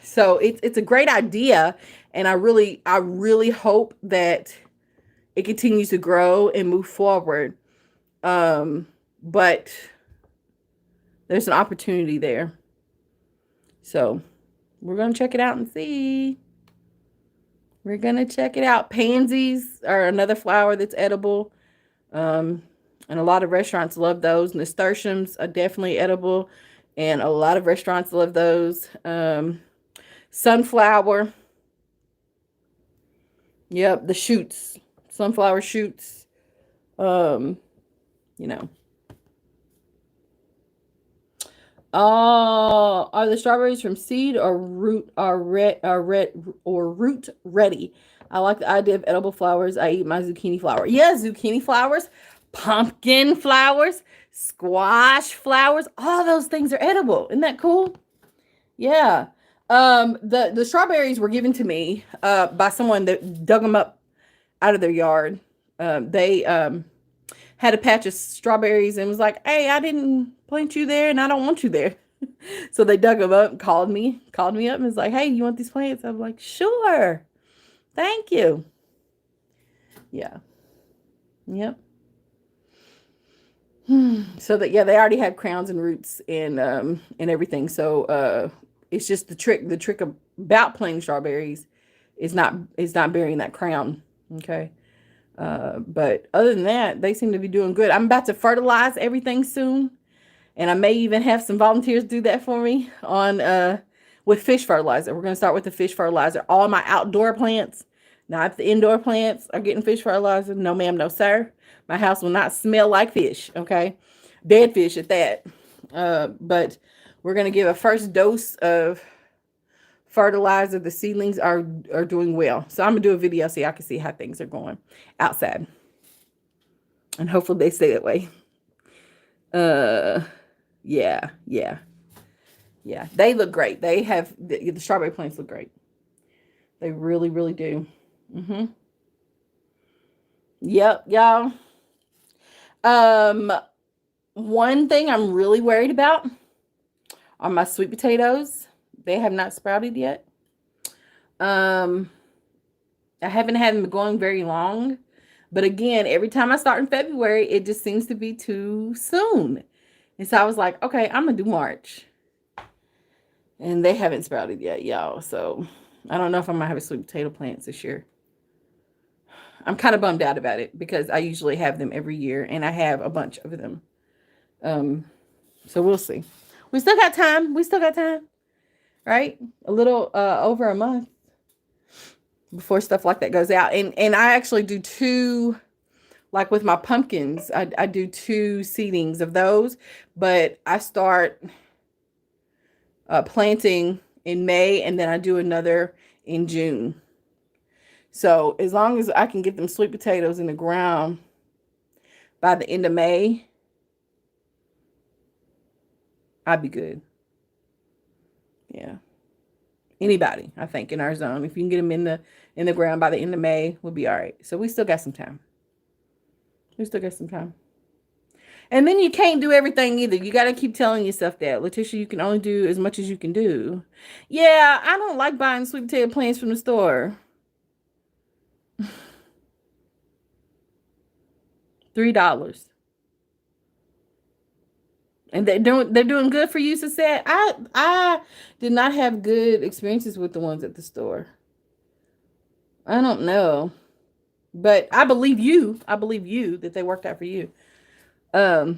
so it's a great idea. And I really hope that it continues to grow and move forward. But there's an opportunity there. So we're going to check it out and see. We're going to check it out. Pansies are another flower that's edible. And a lot of restaurants love those. Nasturtiums are definitely edible, and a lot of restaurants love those. Sunflower. Yep, the shoots. Sunflower shoots. You know. Oh, are the strawberries from seed or root root ready? I like the idea of edible flowers. I eat my zucchini flower. Yeah, zucchini flowers, pumpkin flowers, squash flowers. All those things are edible. Isn't that cool? Yeah. The strawberries were given to me by someone that dug them up out of their yard. They had a patch of strawberries and was like, "Hey, I didn't plant you there, and I don't want you there." So they dug them up and called me up and was like, "Hey, you want these plants?" I'm like, "Sure. Thank you." Yeah. Yep. So that, yeah, they already have crowns and roots and everything. So it's just the trick about planting strawberries is not burying that crown. Okay. But other than that, they seem to be doing good. I'm about to fertilize everything soon, and I may even have some volunteers do that for me on with fish fertilizer. We're going to start with the fish fertilizer. All my outdoor plants, not the indoor plants, are getting fish fertilizer. No, ma'am, no, sir. My house will not smell like fish. Okay, dead fish at that. But we're going to give a first dose of fertilizer. The seedlings are doing well. So I'm gonna do a video so y'all can see how things are going outside, and hopefully they stay that way. Yeah, they look great. They have the strawberry plants look great. They really do. Yep, y'all. One thing I'm really worried about are my sweet potatoes. They have not sprouted yet. I haven't had them going very long. But again, every time I start in February, it just seems to be too soon. And so I was like, okay, I'm going to do March. And they haven't sprouted yet, y'all. So I don't know if I'm going to have a sweet potato plants this year. I'm kind of bummed out about it because I usually have them every year. And I have a bunch of them. So we'll see. We still got time. Right? A little over a month before stuff like that goes out. And I actually do two, like with my pumpkins, I do two seedings of those, but I start planting in May, and then I do another in June. So as long as I can get them sweet potatoes in the ground by the end of May, I'd be good. Yeah. Anybody, I think, in our zone, if you can get them in the ground by the end of May, we'll be all right. So we still got some time. We still got some time. And then you can't do everything either. You got to keep telling yourself that. Letitia, you can only do as much as you can do. Yeah, I don't like buying sweet potato plants from the store. $3. And they're doing good for you, Suzette. I did not have good experiences with the ones at the store. I don't know. But I believe you. I believe you that they worked out for you. But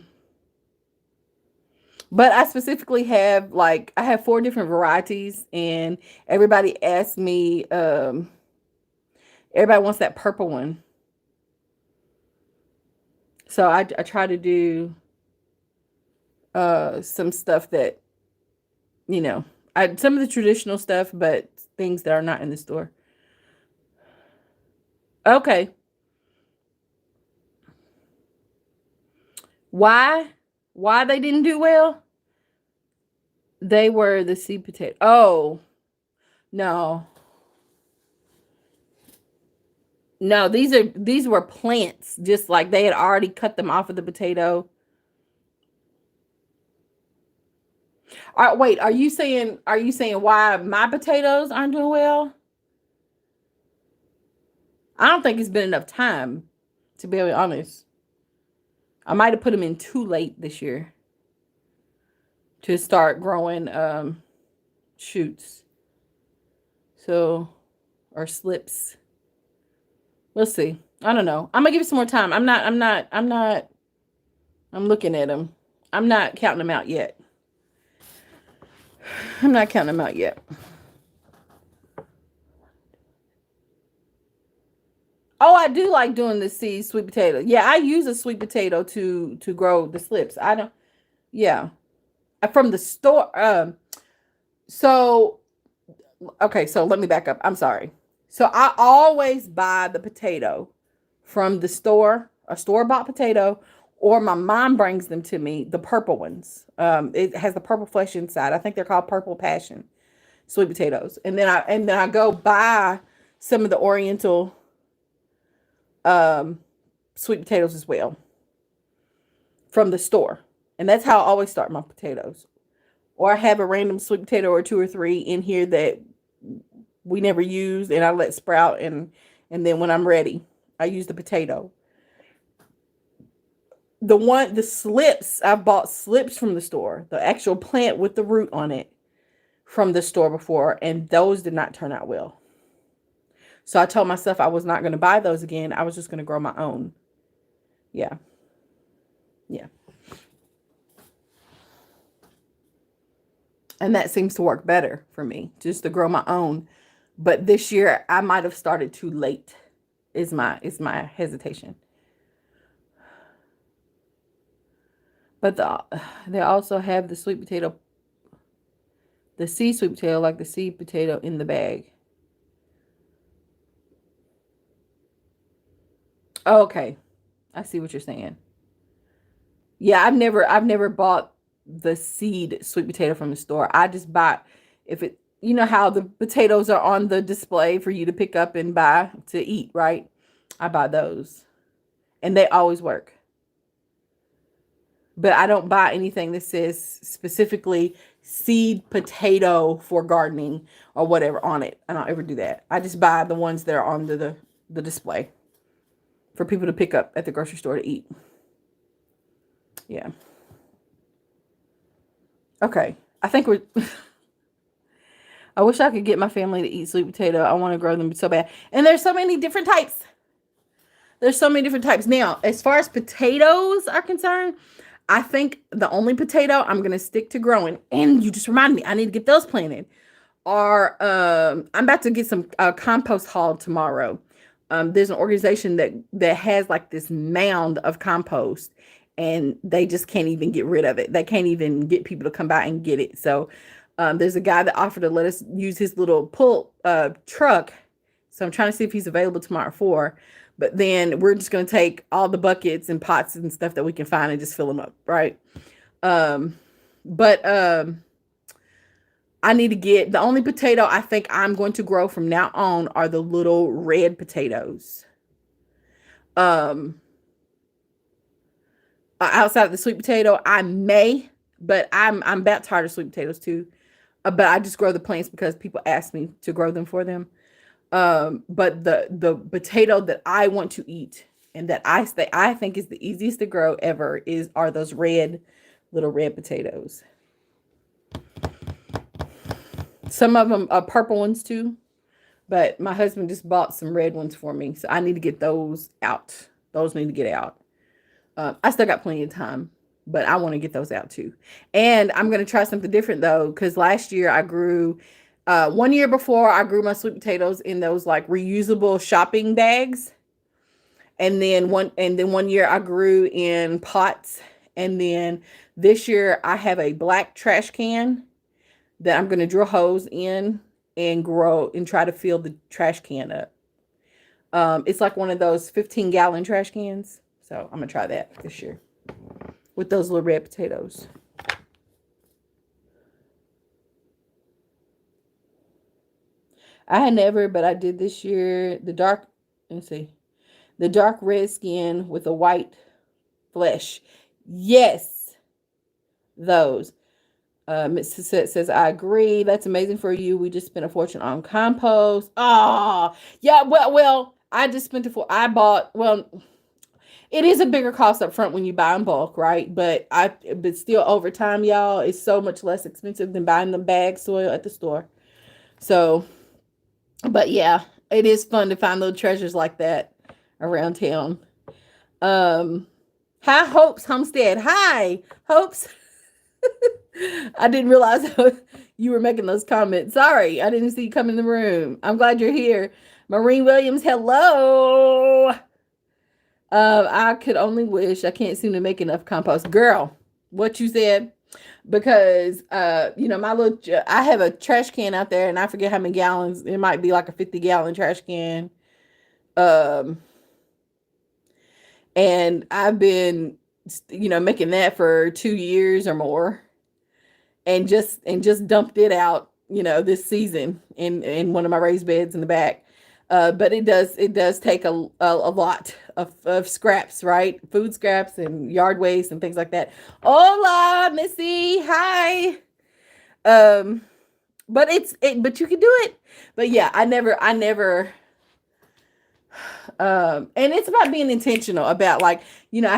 I specifically have I have 4 different varieties, and everybody asked me, everybody wants that purple one. So I try to do some stuff that, some of the traditional stuff, but things that are not in the store. Okay. Why they didn't do well? They were the seed potato. Oh, no. No, these were plants, just like they had already cut them off of the potato. Wait, are you saying why my potatoes aren't doing well? I don't think it's been enough time, to be honest. I might have put them in too late this year to start growing shoots. So, or slips. We'll see. I don't know. I'm gonna give it some more time. I'm looking at them. I'm not counting them out yet. Oh, I do like doing the seed sweet potato. Yeah, I use a sweet potato to grow the slips. From the store. So let me back up. I'm sorry. So I always buy the potato from the store, a store-bought potato, or my mom brings them to me, the purple ones. It has the purple flesh inside. I think they're called Purple Passion sweet potatoes. And then I go buy some of the Oriental sweet potatoes as well from the store. And that's how I always start my potatoes. Or I have a random sweet potato or 2 or 3 in here that we never use, and I let sprout, and then when I'm ready, I use the potato. The slips, I've bought slips from the store, the actual plant with the root on it from the store before, and those did not turn out well. So I told myself I was not going to buy those again. I was just going to grow my own. Yeah. And that seems to work better for me, just to grow my own. But this year I might have started too late is my hesitation. But they also have the sweet potato, the seed sweet potato, like the seed potato in the bag. Oh, okay. I see what you're saying. Yeah, I've never bought the seed sweet potato from the store. I just buy, you know how the potatoes are on the display for you to pick up and buy to eat, right? I buy those, and they always work. But I don't buy anything that says specifically seed potato for gardening or whatever on it. I don't ever do that. I just buy the ones that are on the display for people to pick up at the grocery store to eat. Yeah. Okay. I think I wish I could get my family to eat sweet potato. I want to grow them so bad. And there's so many different types. Now, as far as potatoes are concerned, I think the only potato I'm going to stick to growing, and you just remind me, I need to get those planted, are, I'm about to get some compost hauled tomorrow. There's an organization that has like this mound of compost, and they just can't even get rid of it. They can't even get people to come by and get it. So there's a guy that offered to let us use his little pull truck. So I'm trying to see if he's available tomorrow at 4. But then we're just going to take all the buckets and pots and stuff that we can find and just fill them up, right? But I need to get, the only potato I think I'm going to grow from now on are the little red potatoes. Outside of the sweet potato, I may, but I'm about tired of sweet potatoes too. But I just grow the plants because people ask me to grow them for them. But the potato that I want to eat and that I think is the easiest to grow ever are those little red potatoes. Some of them are purple ones too, but my husband just bought some red ones for me, so I need to get those out. Those need to get out. I still got plenty of time, but I want to get those out too. And I'm going to try something different though, because last year I grew, 1 year before I grew my sweet potatoes in those like reusable shopping bags. And then one year I grew in pots. And then this year I have a black trash can that I'm going to drill holes in and grow and try to fill the trash can up. It's like one of those 15-gallon trash cans. So I'm going to try that this year with those little red potatoes. I had never, but I did this year. The dark red skin with the white flesh. Yes, those. Mrs. Set says, I agree. That's amazing for you. We just spent a fortune on compost. Oh, yeah. Well, I just spent it is a bigger cost up front when you buy in bulk, right? But still over time, y'all, it's so much less expensive than buying the bag soil at the store. So, but yeah, it is fun to find little treasures like that around town. Hi, Hope's Homestead. Hi, Hope's. I didn't realize you were making those comments. Sorry, I didn't see you come in the room. I'm glad you're here. Maureen Williams, hello. I could only wish. I can't seem to make enough compost. Girl, what you said. Because, I have a trash can out there and I forget how many gallons. It might be like a 50-gallon trash can. And I've been, making that for 2 years or more. And just dumped it out, this season in one of my raised beds in the back. But it does take a lot of scraps, right? Food scraps and yard waste and things like that. Hola, Missy. Hi. But you can do it. But yeah, I never, and it's about being intentional about I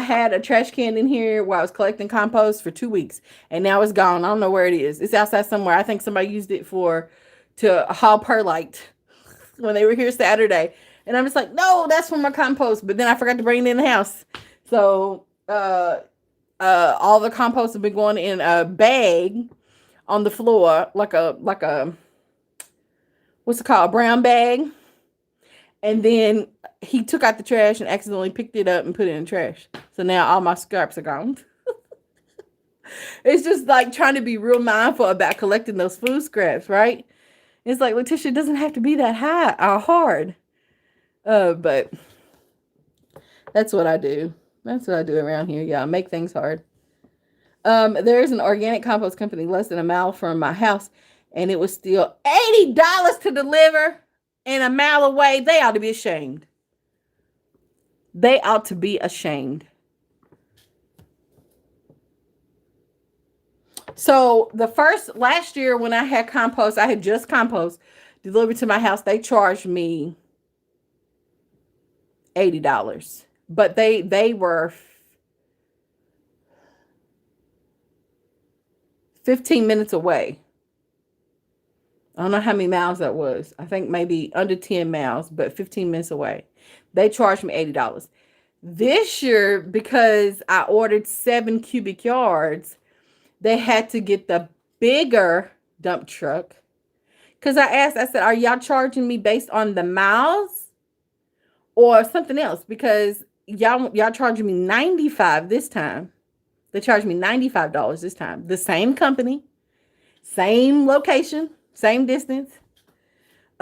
had a trash can in here where I was collecting compost for 2 weeks and now it's gone. I don't know where it is. It's outside somewhere. I think somebody used it to haul perlite when they were here Saturday. And I'm just like, no, that's for my compost. But then I forgot to bring it in the house. So, all the compost have been going in a bag on the floor, like a, what's it called? A brown bag. And then he took out the trash and accidentally picked it up and put it in the trash. So now all my scraps are gone. It's just like trying to be real mindful about collecting those food scraps, right? It's like, Letitia, it doesn't have to be that hard. But that's what I do. That's what I do around here. Yeah, make things hard. There's an organic compost company less than a mile from my house, and it was still $80 to deliver. And a mile away. They ought to be ashamed. They ought to be ashamed. So last year when I had compost, I had just compost delivered to my house. They charged me $80, but they were 15 minutes away. I don't know how many miles that was. I think maybe under 10 miles, but 15 minutes away. They charged me $80. This year, because I ordered 7 cubic yards, they had to get the bigger dump truck. Because I said, are y'all charging me based on the miles or something else? Because y'all charging me $95 this time. They charged me $95 this time. The same company, same location. Same distance.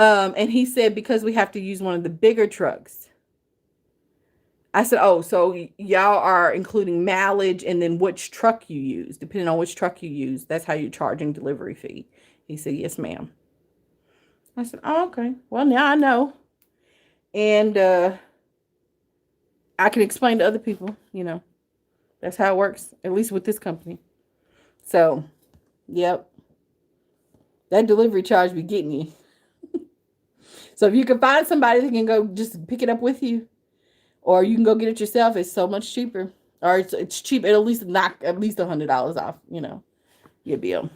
And he said, because we have to use one of the bigger trucks. I said, oh, so y'all are including mileage and then which truck you use. Depending on which truck you use, that's how you're charging delivery fee. He said, yes, ma'am. I said, oh, okay. Well, now I know. And I can explain to other people, that's how it works, at least with this company. So, yep. That delivery charge be getting you. So if you can find somebody that can go just pick it up with you, or you can go get it yourself, it's so much cheaper. Or it's cheap. It'll at least knock at least $100 off, your bill.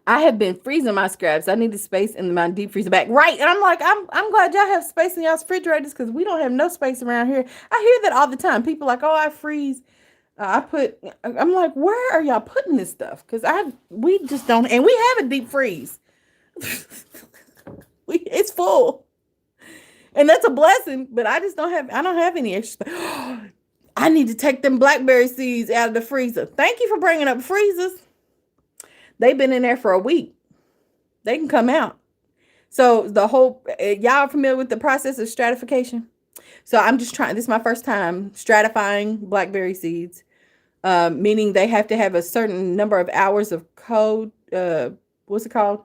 I have been freezing my scraps. I need the space in my deep freezer bag. Right. And I'm like, I'm glad y'all have space in y'all's refrigerators because we don't have no space around here. I hear that all the time. People like, oh, I freeze. I'm like, where are y'all putting this stuff? Because we just don't, and we have a deep freeze. It's full. And that's a blessing, but I don't have any extra. I need to take them blackberry seeds out of the freezer. Thank you for bringing up freezers. They've been in there for a week. They can come out. So y'all are familiar with the process of stratification? So I'm just trying, this is my first time stratifying blackberry seeds, meaning they have to have a certain number of hours of code, what's it called?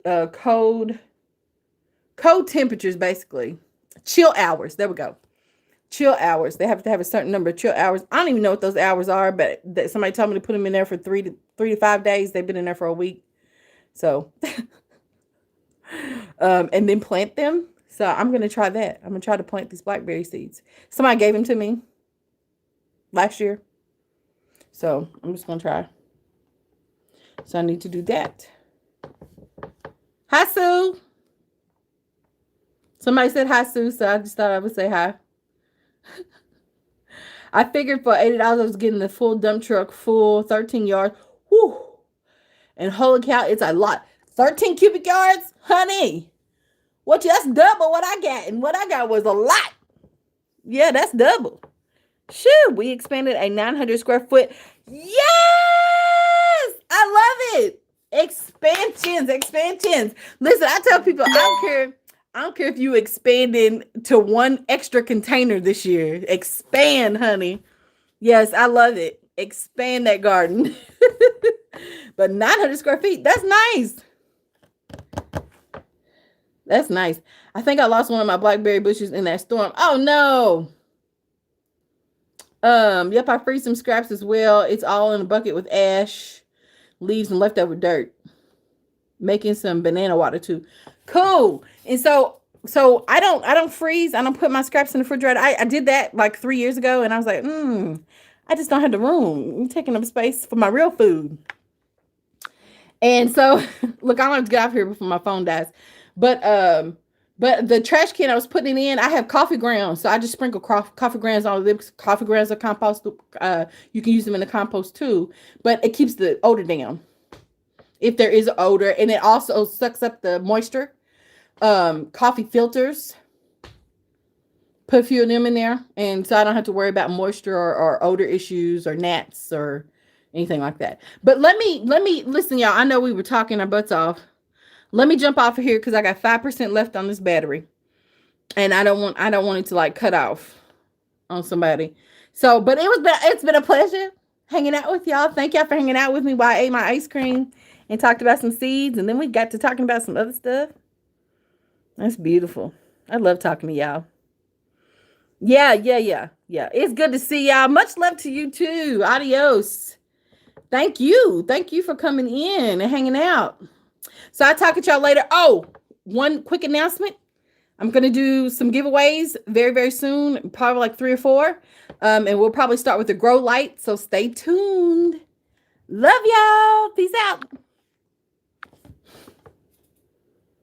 Code temperatures, basically. Chill hours. There we go. Chill hours. They have to have a certain number of chill hours. I don't even know what those hours are, but somebody told me to put them in there for 3 to 5 days. They've been in there for a week. So, and then plant them. So I'm going to try that. I'm going to try to plant these blackberry seeds. Somebody gave them to me last year. So I'm just going to try. So I need to do that. Hi, Sue. Somebody said hi, Sue, so I just thought I would say hi. I figured for $80 I was getting the full dump truck, full 13 yards. Whew. And holy cow, it's a lot. 13 cubic yards? Honey, that's double what I got. And what I got was a lot. Yeah, that's double. Shoo, we expanded a 900 square foot. Yes! I love it. Expansions. Listen, I tell people, I don't care if you expanding to one extra container this year. Expand, honey. Yes, I love it. Expand that garden. But 900 square feet, that's nice. That's nice. I think I lost one of my blackberry bushes in that storm. Oh, no. Yep, I freeze some scraps as well. It's all in a bucket with ash, leaves, and leftover dirt. Making some banana water too. Cool. And so I don't freeze. I don't put my scraps in the refrigerator. I did that like 3 years ago, and I was like, I just don't have the room. I'm taking up space for my real food. And so, look, I'm gonna have to get off here before my phone dies. But the trash can I was putting it in, I have coffee grounds, so I just sprinkle coffee grounds on them. Coffee grounds are compost. You can use them in the compost too, but it keeps the odor down if there is odor, and it also sucks up the moisture. Coffee filters, put a few of them in there, and so I don't have to worry about moisture or odor issues or gnats or anything like that. But let me listen, y'all. I know we were talking our butts off. Let me jump off of here because I got 5% left on this battery, and I don't want it to like cut off on somebody. So, but it's been a pleasure hanging out with y'all. Thank y'all for hanging out with me while I ate my ice cream and talked about some seeds, and then we got to talking about some other stuff. That's beautiful. I love talking to y'all. Yeah. It's good to see y'all. Much love to you too. Adios. Thank you. Thank you for coming in and hanging out. So I'll talk to y'all later. Oh, one quick announcement. I'm going to do some giveaways very, very soon. Probably like 3 or 4. And we'll probably start with the grow light. So stay tuned. Love y'all. Peace out.